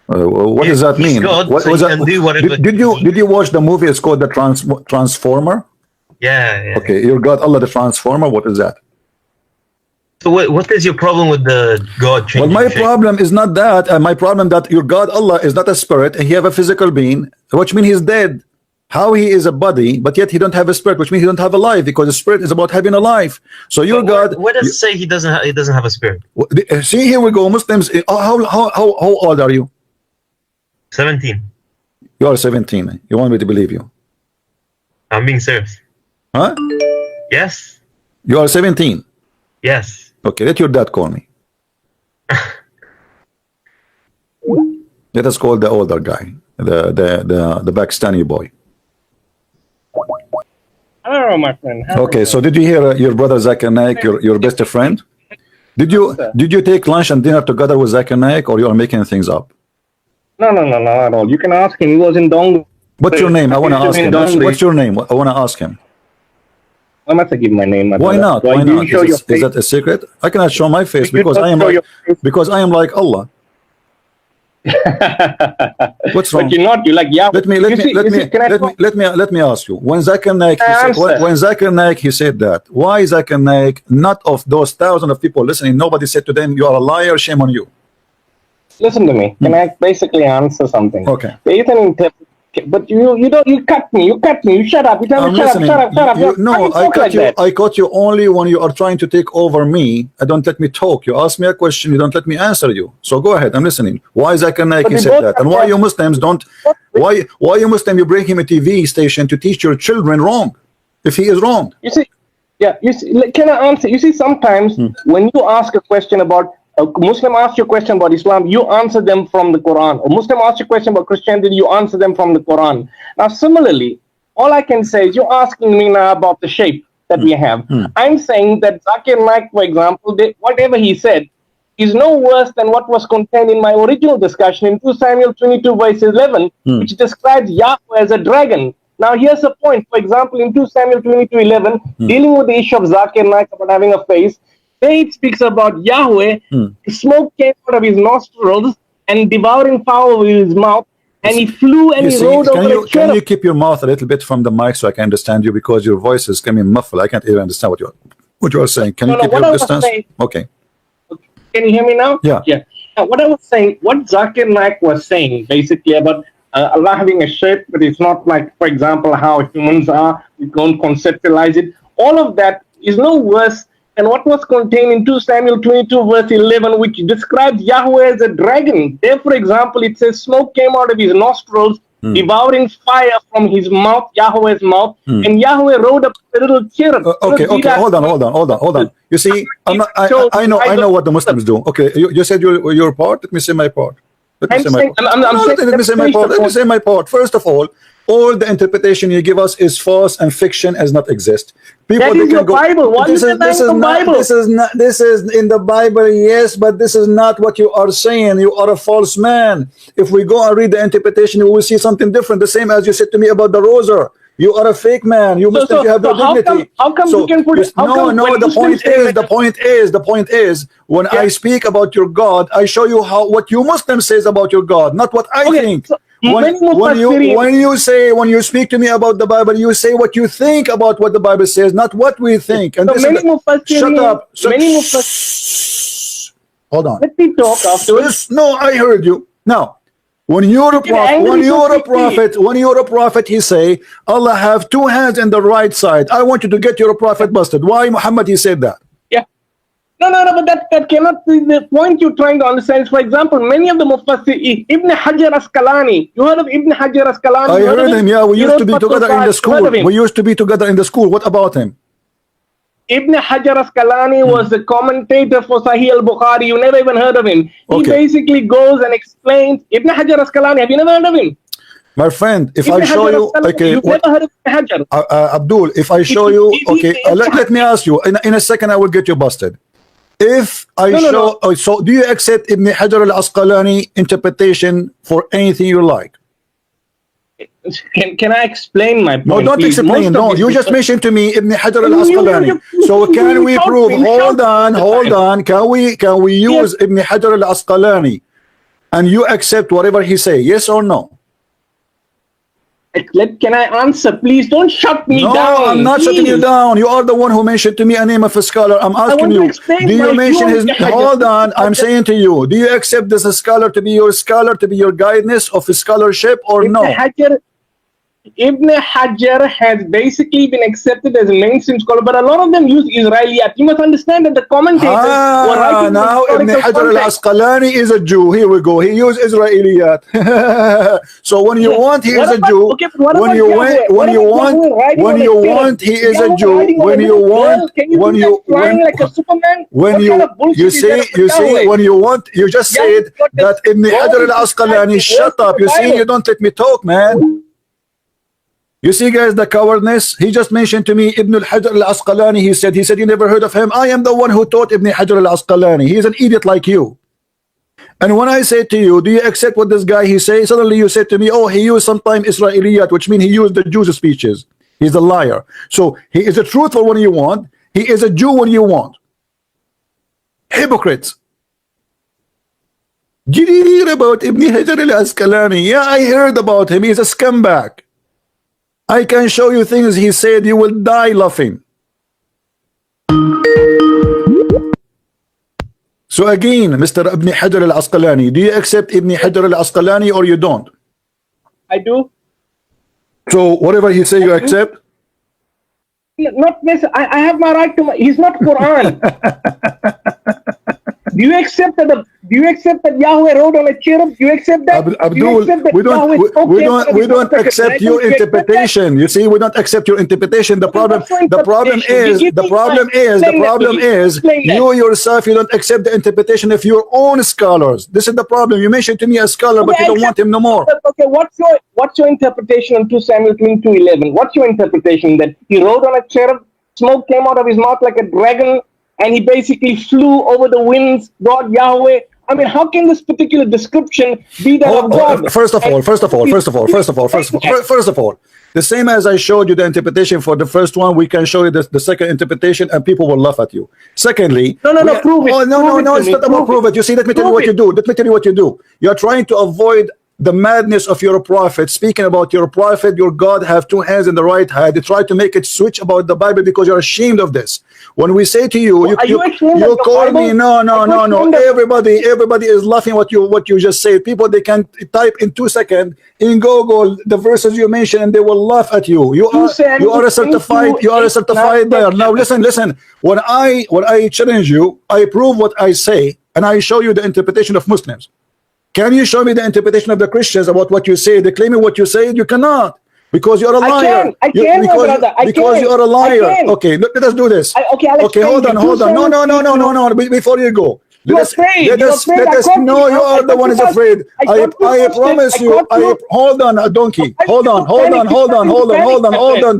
What does that mean? God, what so was that? Can do whatever did you watch the movie? It's called the Transformer. Yeah. Okay, you got Allah the Transformer. What is that? So what is your problem with the God changing? Well, my shape? problem is not that. My problem that your God Allah is not a spirit, and He have a physical being, which means He's dead. How He is a body, but yet He don't have a spirit, which means He don't have a life, because the spirit is about having a life. So your God. Where does it say He doesn't have a spirit? See, here we go. Muslims. How old are you? 17. You are 17. You want me to believe you? I'm being serious. Huh? Yes. You are 17. Yes. Okay, let your dad call me. Let us call the older guy, the Pakistani boy. I don't know, my friend. Okay, so did you hear your brother Zakir Naik, your best friend? Did you take lunch and dinner together with Zakir Naik, or you are making things up? No, at all. You can ask him. He was in Dong. What's your name? I want to ask him. What's your name? I want to ask him. I'm not to give my name. Why not? Why not? Is that a secret? I cannot show my face because I am like Allah. What's wrong? But you're not. You're like, yeah. Let me ask you. When Zakir Naik he said that, why Zakir Naik, not of those thousands of people listening, nobody said to them, you are a liar, shame on you? Listen to me. Can I basically answer something? Okay. There is an But you don't, you cut me, you shut up, you tell me shut up. No, I cut you only when you are trying to take over me. Don't let me talk. You ask me a question, you don't let me answer you. So go ahead, I'm listening. Why Zakir Naik said that? And why you Muslims don't, why you Muslim, you bring him a TV station to teach your children wrong, if he is wrong? You see, yeah, you see, can I answer? You see, sometimes when you ask a question about, a Muslim asks you a question about Islam, you answer them from the Quran. A Muslim asks you a question about Christianity, you answer them from the Quran. Now, similarly, all I can say is you're asking me now about the shape that we have. I'm saying that Zakir Naik, for example, whatever he said is no worse than what was contained in my original discussion in 2 Samuel 22 verse 11, which describes Yahweh as a dragon. Now, here's the point. For example, in 2 Samuel 22:11, dealing with the issue of Zakir Naik about having a face, it speaks about Yahweh, smoke came out of his nostrils and devouring fire with his mouth, and he flew and he rode over a cherub. Can you keep your mouth a little bit from the mic so I can understand you, because your voice is coming muffled. I can't even understand what you are saying. Can you keep your distance? Okay. Can you hear me now? Yeah. Now, what I was saying, what Zakir Naik was saying, basically about Allah having a shape, but it's not like, for example, how humans are. We don't conceptualize it. All of that is no worse than what was contained in 2 Samuel 22 verse 11, which describes Yahweh as a dragon. There, for example, it says smoke came out of his nostrils, devouring fire from his mouth, Yahweh's mouth, and Yahweh rode up a little cherub. Okay, hold on. You see, I know what the Muslims do. Okay, you said your part. Let me say my part. Let me say my part. First of all the interpretation you give us is false and fiction has not exist. People, that is your Bible. Why this is in the Bible, yes, but this is not what you are saying. You are a false man. If we go and read the interpretation, we will see something different. The same as you said to me about the rosa. You are a fake man. You must think you have the dignity. How come you can put it? The point is, when I speak about your God, I show you what you Muslims says about your God, not what I think. So when you speak to me about the Bible, you say what you think about what the Bible says, not what we think. And shut up. Hold on. Let me talk afterwards. No, I heard you. Now, when you're a prophet, he say, Allah have 2 hands in the right side. I want you to get your prophet busted. Why Muhammad he said that? Yeah. No, but that cannot be the point you're trying to understand. For example, many of the Mufassir, Ibn Hajar Asqalani, you heard of Ibn Hajar Asqalani? I heard him, yeah. We used to be together in the school. What about him? Ibn Hajar Asqalani was the commentator for Sahih al-Bukhari. You never even heard of him. He basically goes and explains. Ibn Hajar Asqalani, have you never heard of him? My friend, if I show you, okay, you've never heard of Ibn Hajar. Abdul, if I show you, okay, let me ask you. In a second, I will get you busted. If I so do you accept Ibn Hajar al-Asqalani interpretation for anything you like? Can I explain my point? No, don't explain. No, you just mentioned to me Ibn Hajar al-Asqalani. So can we prove? Hold on. Can we use Ibn Hajar al-Asqalani and you accept whatever he say? Yes or no? Can I answer? Please don't shut me down. No, I'm not shutting you down. You are the one who mentioned to me a name of a scholar. I'm asking you. Do you mention his? Hold on. I'm saying to you. Do you accept this scholar to be your guidance of scholarship or no? Ibn Hajar has basically been accepted as a mainstream scholar, but a lot of them use Israeliyat. You must understand that the commentators were writing now Ibn Hajar al-Asqalani is a Jew. Here we go. He used Israeliyat. So when you want, he is a Jew. When you want, he is a Jew. When you see, when you want, you just said that Ibn Hajar al-Asqalani. Shut up. You see, you don't let me talk, man. You see, guys, the cowardness. He just mentioned to me Ibn Hajar al-Asqalani. He said you never heard of him. I am the one who taught Ibn Hajar al-Asqalani. He is an idiot like you. And when I say to you, do you accept what this guy he says? Suddenly you say to me, oh, he used sometimes Israeliyat, which means he used the Jews' speeches. He's a liar. So he is a truthful when you want. He is a Jew when you want. Hypocrites. Did you hear about Ibn Hajar al-Asqalani? Yeah, I heard about him. He's a scumbag. I can show you things he said, you will die laughing. So again, Mr. Ibn Hajar al-Asqalani, do you accept Ibn Hajar al-Asqalani or you don't? I do. So whatever he say, you accept? Not necessarily. I have my right to. He's not Quran. Do you accept that? Do you accept that Yahweh wrote on a cherub? Do you accept that? Abdul, we don't accept your interpretation. You see, we don't accept your interpretation. The problem is you yourself, you don't accept the interpretation of your own scholars. This is the problem. You mentioned to me a scholar, but you don't want him no more. Okay, what's your interpretation on 2 Samuel 22:11? What's your interpretation that he wrote on a cherub, smoke came out of his mouth like a dragon, and he basically flew over the winds, God Yahweh? I mean, how can this particular description be that of God? First of all, the same as I showed you the interpretation for the first one, we can show you the second interpretation, and people will laugh at you. Secondly, no, prove it. Oh, no, it's not about prove it. You see, let me tell you what you do. Let me tell you what you do. You are trying to avoid the madness of your prophet, speaking about your prophet, your God have two hands in the right hand. They try to make it switch about the Bible because you're ashamed of this. When we say to you, you call me, no. Everybody is laughing what you just said. People, they can type in 2 seconds in Google the verses you mentioned, and they will laugh at you. You are a certified liar. Now listen. When I challenge you, I prove what I say, and I show you the interpretation of Muslims. Can you show me the interpretation of the Christians about what you say? They claim what you say. You cannot, because you're a liar. I can, brother. Because you're a liar. Okay, let us do this. Okay, hold on. No. Before you go, you are the one who's afraid. I promise you. Hold on, donkey. Hold on,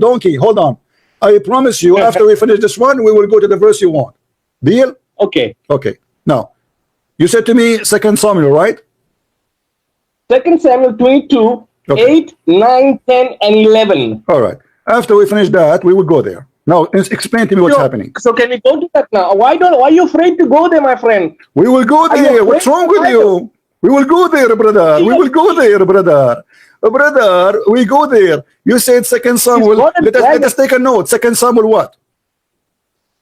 donkey. Hold on. I promise you. After we finish this one, we will go to the verse you want. Deal? Okay. Now, you said to me 2 Samuel, right? 2 Samuel 22, 8, 9, 10, and 11. All right. After we finish that, we will go there. Now, explain to me what's happening. So can we go to that now? Why are you afraid to go there, my friend? We will go there. What's wrong with you? We will go there, brother. We go there. You said 2 Samuel. Let us take a note. 2 Samuel what?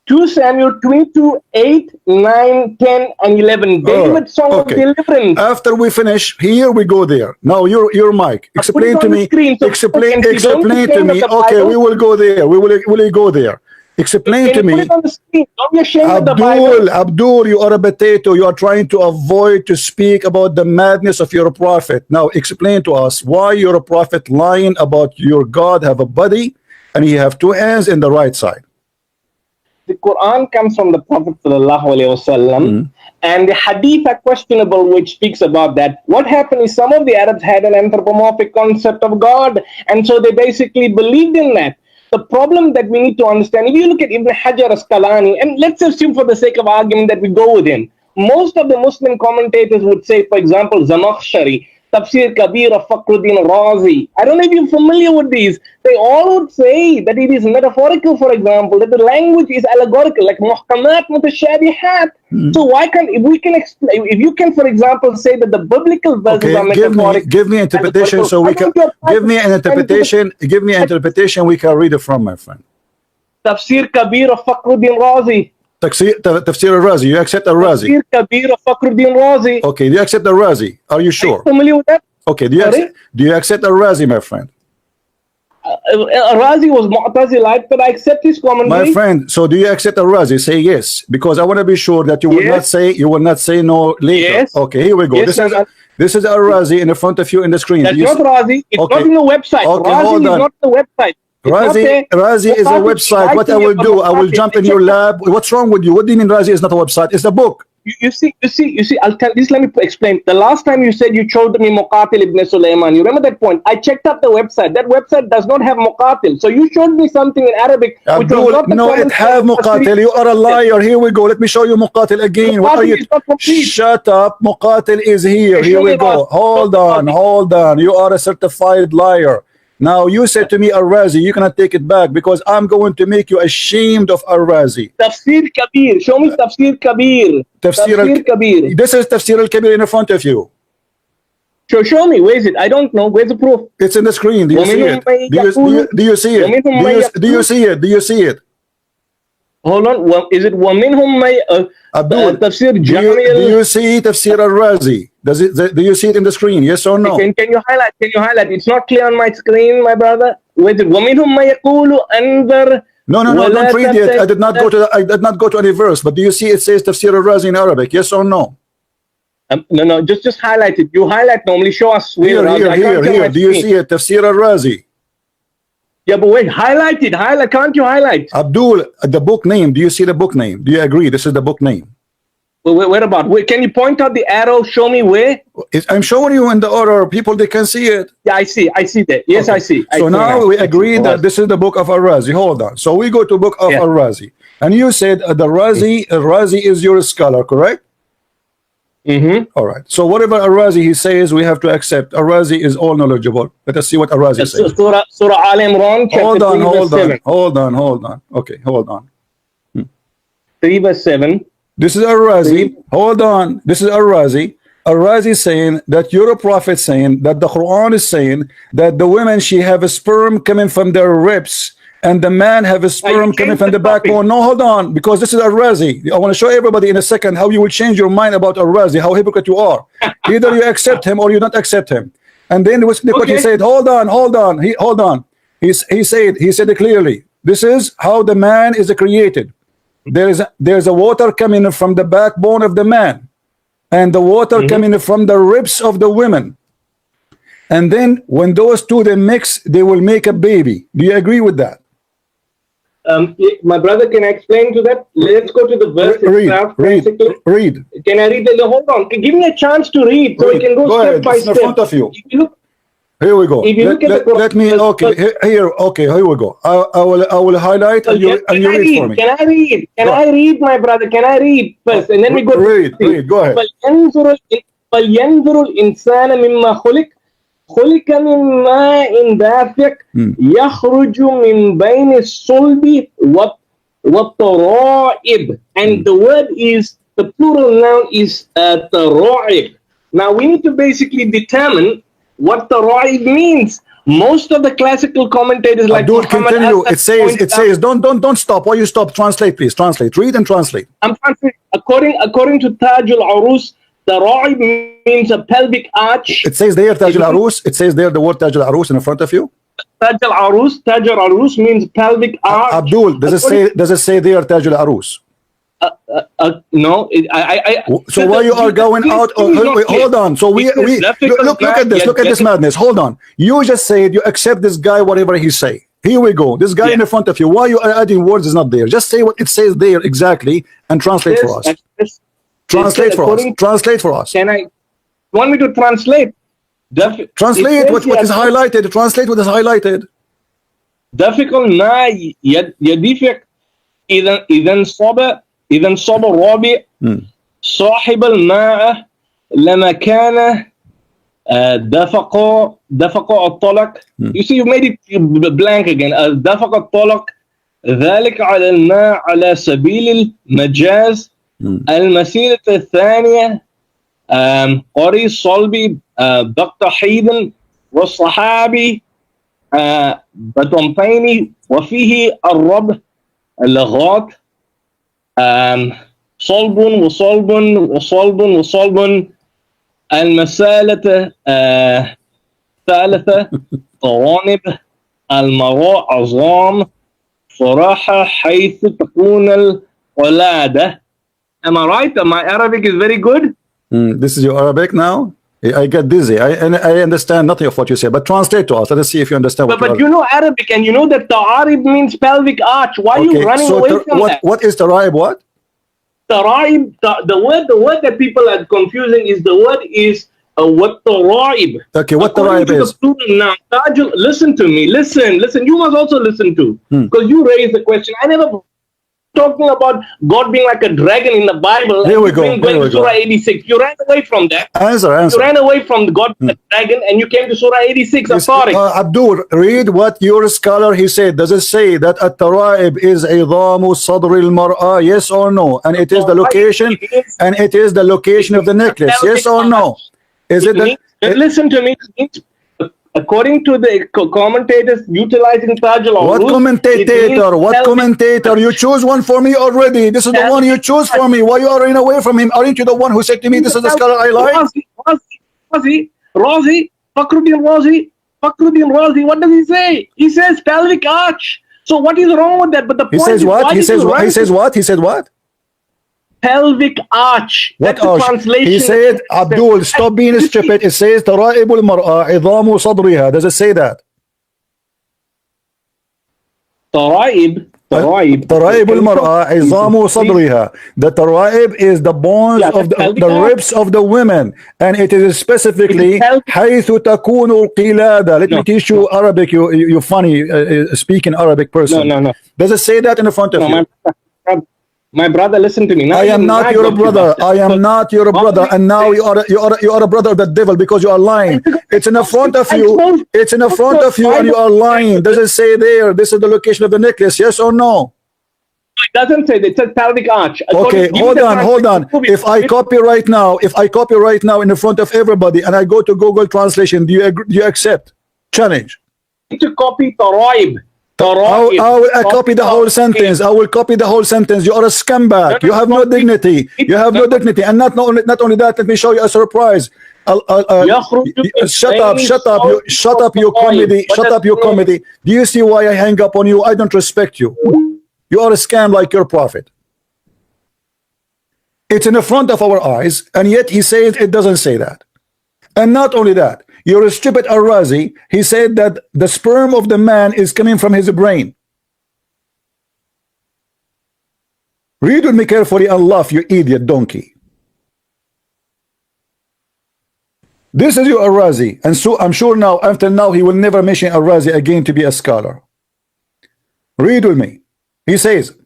2 Samuel 22, 8, 9, 10, and 11. David's song of deliverance. After we finish here, we go there. Now, your mic. Explain to me. Explain to me. Okay, we will go there. We will go there. Explain to me. Put it on the screen. Don't be ashamed of the Bible. Abdul, you are a potato. You are trying to avoid to speak about the madness of your prophet. Now, explain to us why your prophet lying about your God have a body and he have two hands in the right side. The Quran comes from the Prophet ﷺ, and the Hadith are questionable, which speaks about that. What happened is some of the Arabs had an anthropomorphic concept of God, and so they basically believed in that. The problem that we need to understand, if you look at Ibn Hajar Asqalani, and let's assume for the sake of argument that we go with him, most of the Muslim commentators would say, for example, Zamakhshari, Tafsir Kabir of Fakhruddin Razi. I don't know if you're familiar with these. They all would say that it is metaphorical, for example, that the language is allegorical, like muhkamat mutashabihat. So why can't, if you can, for example, say that the biblical verses are metaphorical. Give me interpretation so we can, give me an interpretation we can read it from, my friend. Tafsir Kabir of Fakhruddin Razi. Tafsir al-Razi. You accept al-Razi? Tafsir Kabir of Fakhruddin Razi. Okay, do you accept al-Razi? Are you sure? Are you familiar with that? Okay, do you accept al-Razi, my friend? Razi was Mu'tazilite, but I accept his commentary. My friend, so do you accept al-Razi? Say yes, because I want to be sure that you will not say no later. Yes. Okay, here we go. Yes, this is al-Razi in front of you in the screen. That's not Razi. It's not in the website. Okay, Razi is not the website. Razi is a website. What I will do, I will jump in your lab. What's wrong with you? What do you mean Razi is not a website? It's a book. You see, I'll tell this. Let me explain. The last time you said you showed me Muqatil ibn Sulaiman, you remember that point? I checked up the website. That website does not have Muqatil. So you showed me something in Arabic. Abdul, no, it have Muqatil. You are a liar. Here we go. Let me show you Muqatil again. What are you? Shut up. Muqatil is here. Here we go. Hold on. You are a certified liar. Now you said to me al-Razi, you cannot take it back because I'm going to make you ashamed of al-Razi. Tafsir Kabir. Show me Tafsir Kabir. Tafsir Kabir. This is Tafsir al-Kabir in front of you. Show me. Where is it? I don't know. Where's the proof? It's in the screen. Do you see it? Do you see it? Do you see it? Do you see it? Hold on. Is it وَمِنْهُمْ مَيْ Abdul, Tafsir do you see Tafsir al-Razi? Do you see it in the screen? Yes or no? Can you highlight? Can you highlight? It's not clear on my screen, my brother. Wait, وَمِنْهُمْ مَا يَقُولُ أَنذَرْ. No, don't read it. I did not go to any verse. But do you see it says Tafsir al-Razi in Arabic? Yes or no? No, just highlight it. You highlight normally. Show us where. Here. Do you see it? Tafsir al-Razi. Yeah, but wait, highlight it. Can't you highlight? Abdul, the book name. Do you see the book name? Do you agree this is the book name? Where about? Can you point out the arrow? Show me where. I'm showing you in the order. People, they can see it. Yeah, I see that. Yes, okay. I see. So now we agree that this is the book of Al-Razi. Hold on. So we go to book of Al-Razi. And you said the Razi is your scholar, correct? All right. So whatever Al-Razi he says, we have to accept. Al-Razi is all knowledgeable. Let us see what Al-Razi says. Surah Al-Imran, hold on. Okay, hold on. 3 verse 7. This is Al-Razi. Hold on. This is Al-Razi. Al-Razi saying that you're a prophet, saying that the Quran is saying that the women, she have a sperm coming from their ribs and the man have a sperm coming from the backbone. No, hold on, because this is Al-Razi. I want to show everybody in a second how you will change your mind about Al-Razi, how hypocrite you are. Either you accept him or you don't accept him. And then look what he said. Hold on. He said it clearly. This is how the man is created. There's a water coming from the backbone of the man, and the water coming from the ribs of the women, and then when those two they mix, they will make a baby. Do you agree with that? My brother, can I explain to that? Let's go to the verse. Read. Can I read the? Hold on. Give me a chance to read, so we can go step by step. In front of you. Here we go. If you look at let me. Okay. Here we go. I will highlight and you read for me. Can I read, my brother? Can I read first, and then we go. Read. Go ahead. فَلْيَنْظُرُ الْإِنسَانَ مِمَّا خُلِقَ مِنْ مَاءٍ دَافِقٍ يَخْرُجُ مِنْ بَيْنِ الصُّلْبِ وَالتَّرَائِبِ. And the word is, the plural noun is تَرَائِب. Now we need to basically determine what tara'ib means. Most of the classical commentators like Abdul, continue. It says don't stop. Why you stop? Translate, please. Translate. Read and translate. I'm translating. According to Taj al-Arus, tara'ib means a pelvic arch. It says there Taj al-Arus. It says there the word Taj al-Arus in front of you. Taj al-Arus means pelvic arch. Abdul, does it say there Taj al-Arus? No. So why you are going out? Hold on. So we look at this. Look at this madness. Hold on. You just said you accept this guy whatever he say. Here we go. This guy in the front of you. Why you are adding words is not there. Just say what it says there exactly and translate for us. Translate for us. Can I? Want me to translate? Translate what is highlighted. Translate what is highlighted. Difficult ما يدفق إذا انصب الرابع صاحب الماء لما كان دفق الطلق. You see, you made it blank again. دفق الطلق ذلك على الماء على سبيل المجاز. المسيرة الثانية قري صلبي بقت حيدا والصحابي بطنطيني وفيه الرب اللغات صلب وصلب المسالة ثالثة طوانب المراء عظام صراحة حيث تكون الولادة. Am I right? My Arabic is very good. This is your Arabic now? I get dizzy. I understand nothing of what you say, but translate to us. Let us see if you understand. But you know Arabic, and you know that ta'arib means pelvic arch. Why are you running away from that? What is ta'arib? What? Ta'arib. The word that people are confusing is the word is what ta'arib. Okay, what ta'arib is? Now, listen to me. Listen. You must also listen to, because you raised the question. I never. Talking about God being like a dragon in the Bible. Here we go. Going to Surah 86. You ran away from that. Answer. You ran away from God being a dragon and you came to Surah 86. I'm sorry. Abdul, read what your scholar he said. Does it say that at-tara'ib is idhamu sadr al-mar'a? Yes or no? And it is the location. And it is the location of the necklace. Yes or no? Is it? Listen to me. according to the commentators utilizing Taj What commentator? What commentator? You choose one for me already. This is the one you choose for me. Why you are running away from him? Aren't you the one who said to me, this is the scholar I like? Razi, Fakhruddin Razi, what does he say? He says pelvic arch. So what is wrong with that? But the He point says is, what? why He did says you what? He write says what? He said what? pelvic arch? What That's the arch? translation. He said, Abdul, stop being stupid. It says ترائب المرأة عظام صدرها. Does it say that? Taraib. ترائب المرأة عظام صدرها. The taraib is the bones of the ribs of the women, and it is specifically حيث تكون القلادة. Let me teach you Arabic. You funny speaking Arabic person. No. Does it say that in the front of you? My brother, listen to me. Now I am not your brother. I am not your brother, and now you are a brother of the devil because you are lying. It's in the front of you. It's in the front of you, and you are lying. Does it say there? This is the location of the necklace. Yes or no? It doesn't say that. It says pelvic arch. Okay, hold on. If I copy right now, in the front of everybody, and I go to Google Translation, do you agree, do you accept? Challenge. To copy Taraib. I will copy the whole sentence. I will copy the whole sentence. You are a scumbag. You have no dignity. You have no dignity. And not only that, let me show you a surprise. Shut up, you comedy. Do you see why I hang up on you? I don't respect you. You are a scam like your prophet. It's in the front of our eyes, and yet he says it doesn't say that. And not only that, you're a stupid Al-Razi. He said that the sperm of the man is coming from his brain. Read with me carefully and laugh, you idiot donkey. This is your Al-Razi, and so I'm sure now, after now, he will never mention Al-Razi again to be a scholar. Read with me. He says,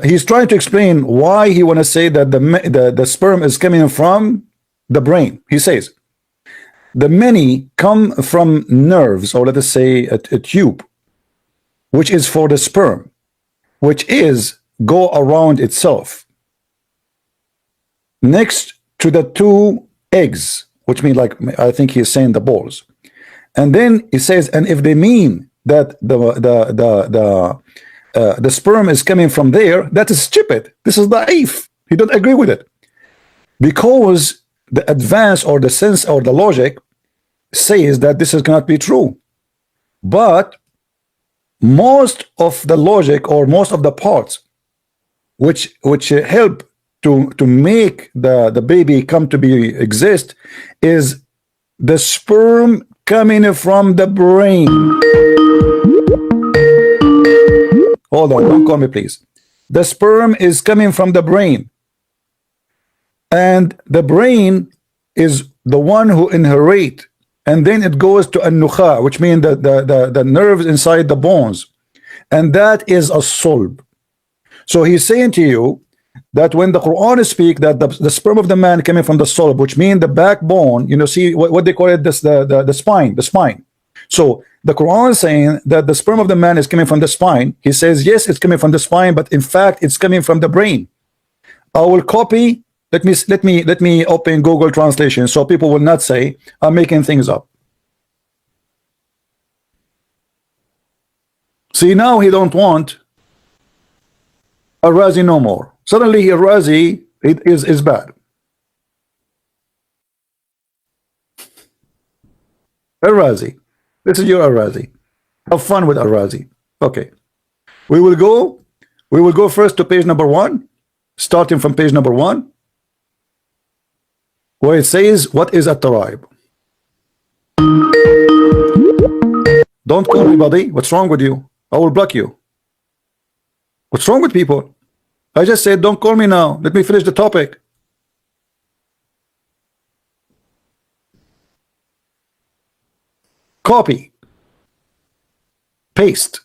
he's trying to explain why he want to say that the sperm is coming from the brain. He says the many come from nerves, or let us say a tube, which is for the sperm, which is go around itself next to the two eggs, which mean, like, I think he's saying the balls. And then he says, and if they mean that the sperm is coming from there, that is stupid. This is da'if. He don't agree with it, because the advance or the sense or the logic says that this is cannot be true. But most of the logic, or most of the parts which help to make the baby come to be exist, is the sperm coming from the brain. Hold on, don't call me, please. The sperm is coming from the brain, and the brain is the one who inherit, and then it goes to an-nukha, which means the nerves inside the bones, and that is a sulb. So he's saying to you that when the Quran speak that the sperm of the man coming from the sulb, which means the backbone, you know, see what they call it, this the spine. So the Quran is saying that the sperm of the man is coming from the spine. He says yes, it's coming from the spine, but in fact it's coming from the brain. I will copy. Let me open Google Translation so people will not say I'm making things up. See, now he don't want Al-Razi no more. Suddenly Al-Razi is bad. Al-Razi. This is your Al-Razi. Have fun with Al-Razi. Okay. We will go first to page number 1, starting from page number 1, where it says, what is a taraib? Don't call me buddy. What's wrong with you? I will block you. What's wrong with people? I just said don't call me now. Let me finish the topic. Copy. Paste.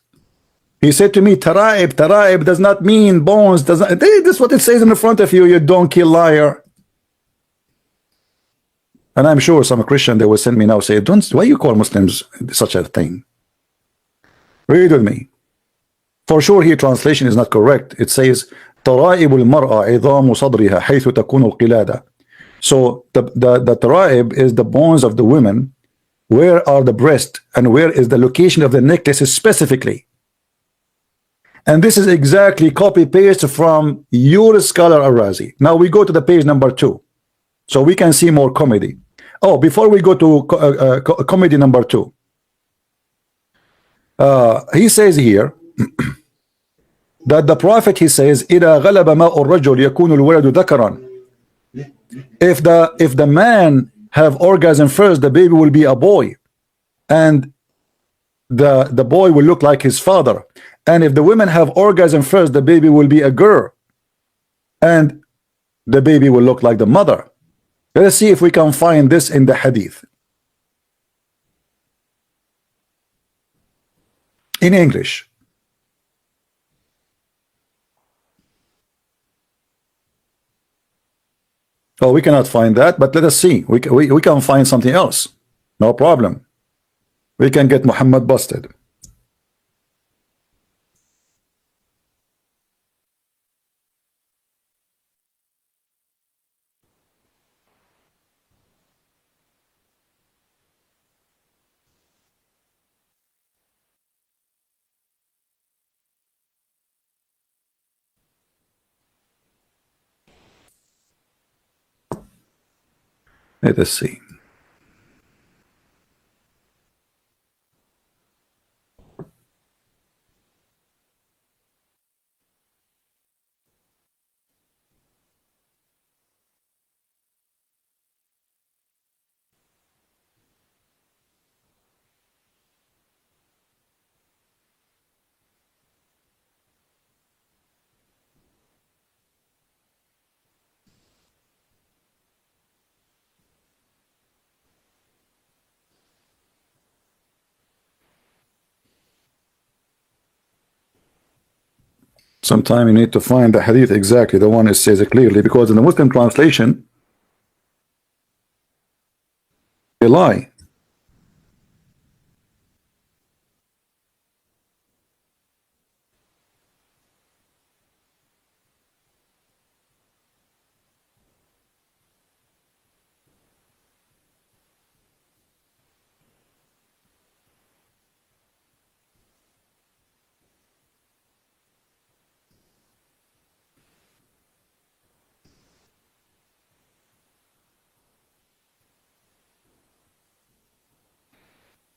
He said to me, Taraib does not mean bones. This is what it says in the front of you, you donkey liar. And I'm sure some Christian, they will send me now, say, why you call Muslims such a thing? Read with me. For sure here translation is not correct. It says, ترائب المرأة عظام صدرها حيث تكون القلادة. So the tara'ib is the bones of the women. Where are the breasts and where is the location of the necklaces specifically? And this is exactly copy paste from your scholar Arazi. Now we go to the page number 2, so we can see more comedy. Oh, before we go to comedy number 2, he says here that the Prophet, he says, إذا غلب ماء الرجل يكون الولد ذكرا. If the man have orgasm first, the baby will be a boy, and the boy will look like his father. And if the women have orgasm first, the baby will be a girl, and the baby will look like the mother. Let us see if we can find this in the hadith in English. Oh, we cannot find that, but let us see. We can find something else. No problem. We can get Muhammad busted. Let us see. Sometimes you need to find the hadith exactly, the one that says it clearly, because in the Muslim translation, they lie.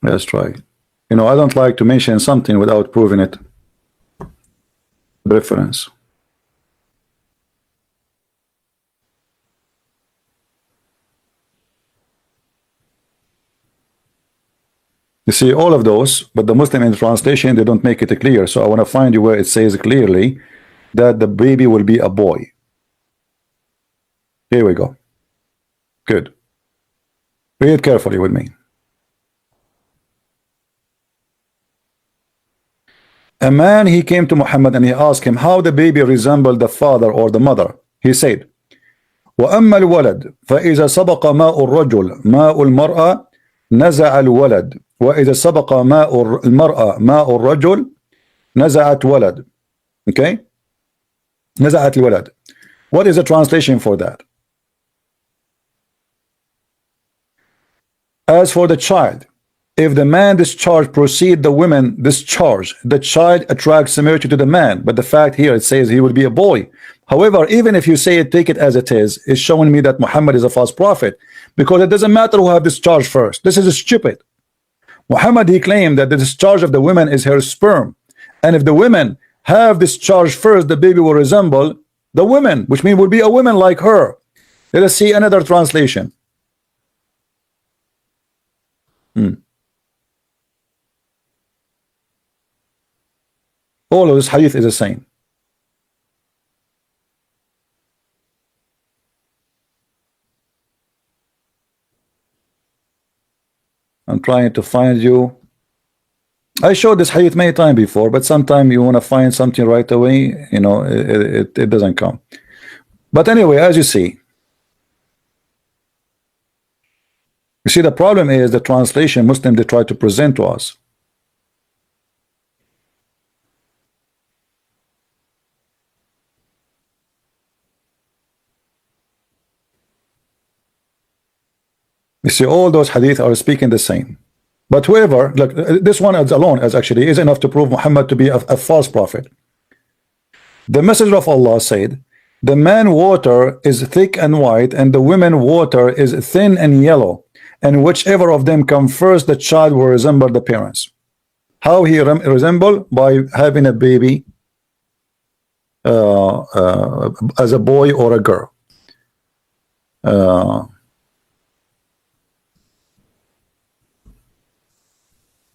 Let's try. You know, I don't like to mention something without proving it. Reference. You see all of those, but the Muslim in translation, they don't make it clear. So I want to find you where it says clearly that the baby will be a boy. Here we go. Good. Read carefully with me. A man, he came to Muhammad and he asked him how the baby resembled the father or the mother. He said, وأما الولد فإذا سبق ماء الرجل ماء المرأة نزع الولد وإذا سبق ماء المرأة ماء الرجل نزعت ولد. Okay? نزعت الولد. What is the translation for that? As for the child, if the man discharge proceed, the women discharge, the child attracts similarity to the man. But the fact here, it says he will be a boy. However, even if you say it, take it as it is, it's showing me that Muhammad is a false prophet, because it doesn't matter who have discharged first. This is stupid. Muhammad, he claimed that the discharge of the women is her sperm, and if the women have discharged first, the baby will resemble the women, which means will be a woman like her. Let us see another translation. All of this hadith is the same. I'm trying to find you. I showed this hadith many times before, but sometimes you want to find something right away, you know, it doesn't come. But anyway, as you see, the problem is the translation Muslim they try to present to us. You see, all those hadith are speaking the same. But whoever, look, this one alone is actually is enough to prove Muhammad to be a false prophet. The Messenger of Allah said, the man water is thick and white, and the women water is thin and yellow, and whichever of them come first, the child will resemble the parents. How he resemble? By having a baby as a boy or a girl.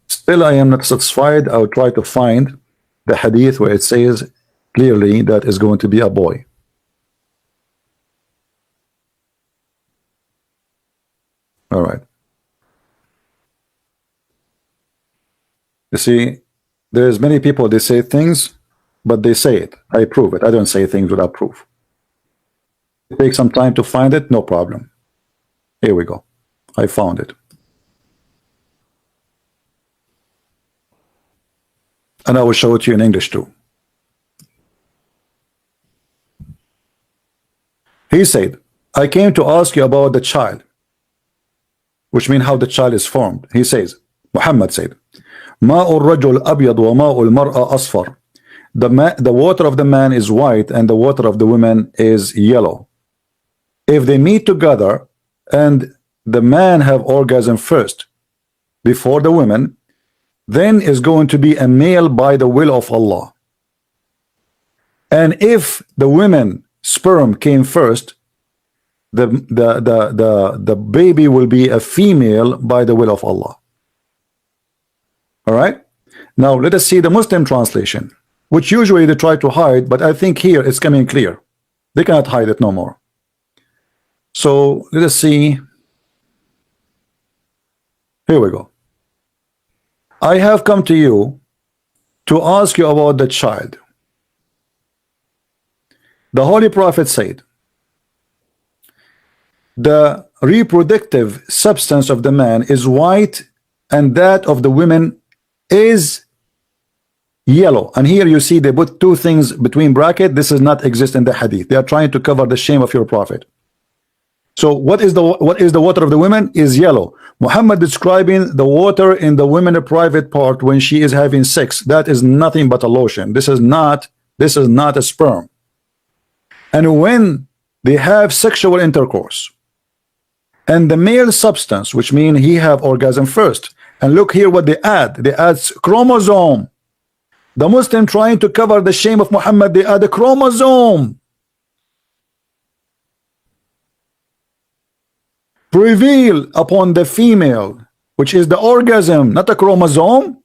Still, I am not satisfied. I'll try to find the hadith where it says clearly that is going to be a boy. All right. You see, there's many people, they say things, but they say it. I prove it. I don't say things without proof. Take some time to find it, no problem. Here we go. I found it. And I will show it to you in English too. He said, I came to ask you about the child, which means how the child is formed. He says, Muhammad said, ماء الرجل أبيض وماء المرأة أصفر. The water of the man is white and the water of the woman is yellow. If they meet together and the man have orgasm first before the woman, then is going to be a male by the will of Allah. And if the women sperm came first, the baby will be a female by the will of Allah. All right, now let us see the Muslim translation, which usually they try to hide, but I think here it's coming clear. They cannot hide it no more. So let us see. Here we go. I have come to you to ask you about the child. The Holy Prophet said, the reproductive substance of the man is white and that of the women is yellow. And here you see they put two things between bracket. This does not exist in the hadith. They are trying to cover the shame of your prophet. So what is the water of the women is yellow. Muhammad describing the water in the women private part when she is having sex. That is nothing but a lotion. This is not a sperm. And when they have sexual intercourse and the male substance, which means he have orgasm first, and look here what they add chromosome. The Muslim trying to cover the shame of Muhammad, they add a chromosome. Prevail upon the female, which is the orgasm, not a chromosome.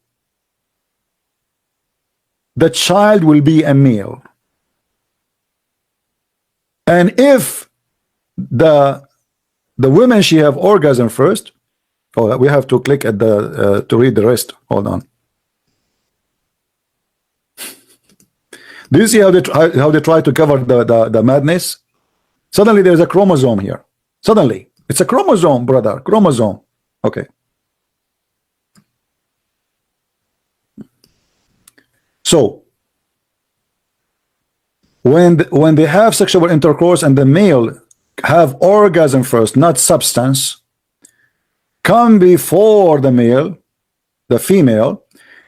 The child will be a male. And if the women, she have orgasm first. Oh, we have to click at the to read the rest. Hold on. Do you see how they try to cover the madness? Suddenly there's a chromosome here. Suddenly it's a chromosome, brother. Chromosome. Okay. So when they have sexual intercourse and the male have orgasm first, not substance, come before the male, the female,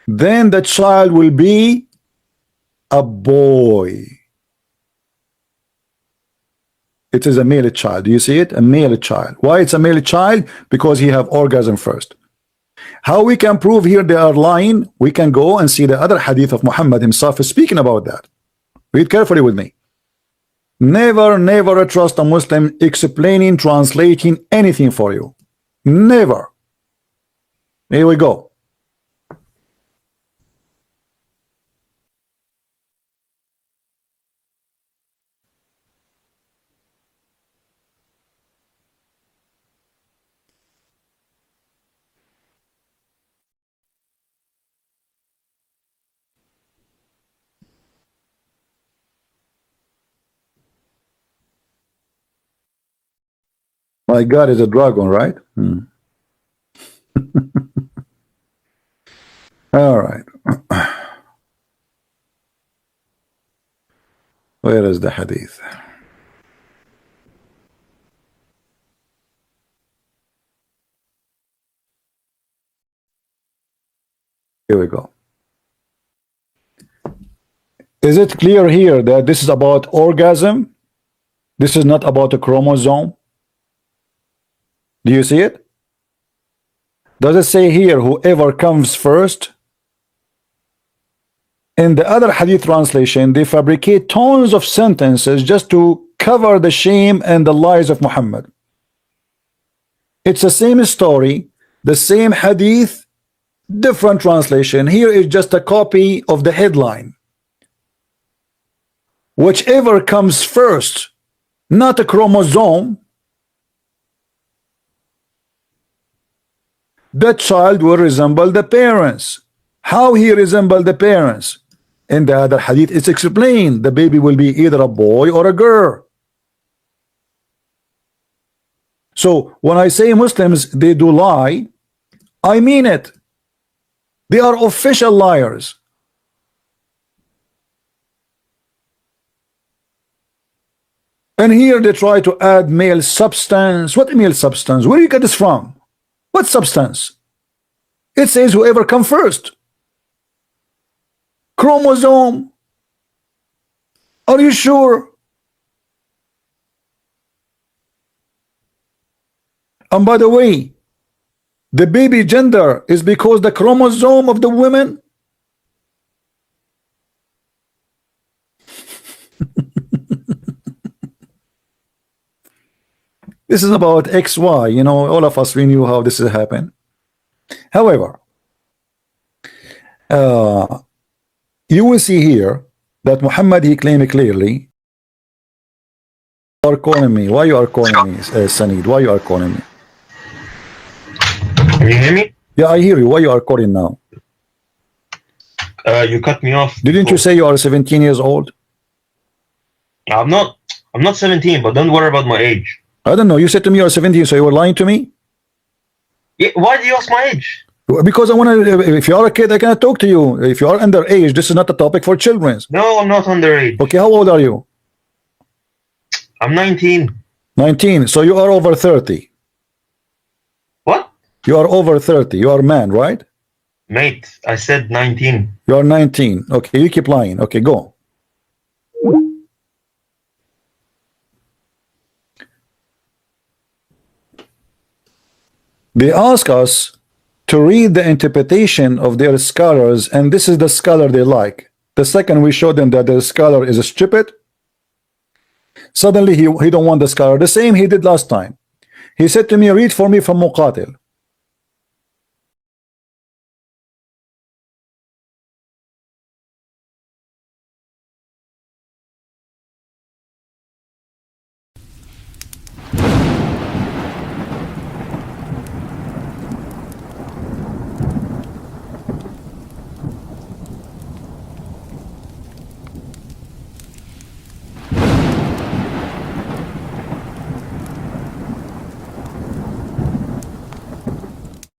then the child will be a boy. It is a male child. Do you see it? A male child. Why it's a male child? Because he have orgasm first. How we can prove here they are lying? We can go and see the other hadith of Muhammad himself is speaking about that. Read carefully with me. Never trust a Muslim explaining, translating anything for you. Never. Here we go. My God is a dragon, right? All right. Where is the hadith? Here we go. Is it clear here that this is about orgasm? This is not about a chromosome? Do you see it? Does it say here whoever comes first? In the other hadith translation, they fabricate tons of sentences just to cover the shame and the lies of Muhammad. It's the same story, the same hadith, different translation. Here is just a copy of the headline. Whichever comes first, not a chromosome, that child will resemble the parents. How he resemble the parents? In the other hadith, it's explained the baby will be either a boy or a girl. So when I say Muslims, they do lie, I mean it. They are official liars. And here they try to add male substance. What male substance? Where do you get this from? What substance? It says whoever come first. Chromosome. Are you sure? And by the way, the baby gender is because the chromosome of the women. This is about XY, you know, all of us, we knew how this has happened. However, you will see here that Muhammad, he claimed clearly, are calling me. Why you are calling me, Sanid? Why you are calling me? Can you hear me? Yeah, I hear you. Why you are calling now? You cut me off. Didn't you say you are 17 years old? I'm not 17, but don't worry about my age. I don't know. You said to me you are 17, so you were lying to me? Yeah, why do you ask my age? Because I want to, if you are a kid, I cannot talk to you. If you are underage, this is not a topic for children. No, I'm not underage. Okay, how old are you? I'm 19. 19, so you are over 30. What? You are over 30. You are a man, right? Mate, I said 19. You are 19. Okay, you keep lying. Okay, go. They ask us to read the interpretation of their scholars, and this is the scholar they like. The second we show them that the scholar is stupid, suddenly he don't want the scholar. The same he did last time. He said to me, read for me from Muqatil.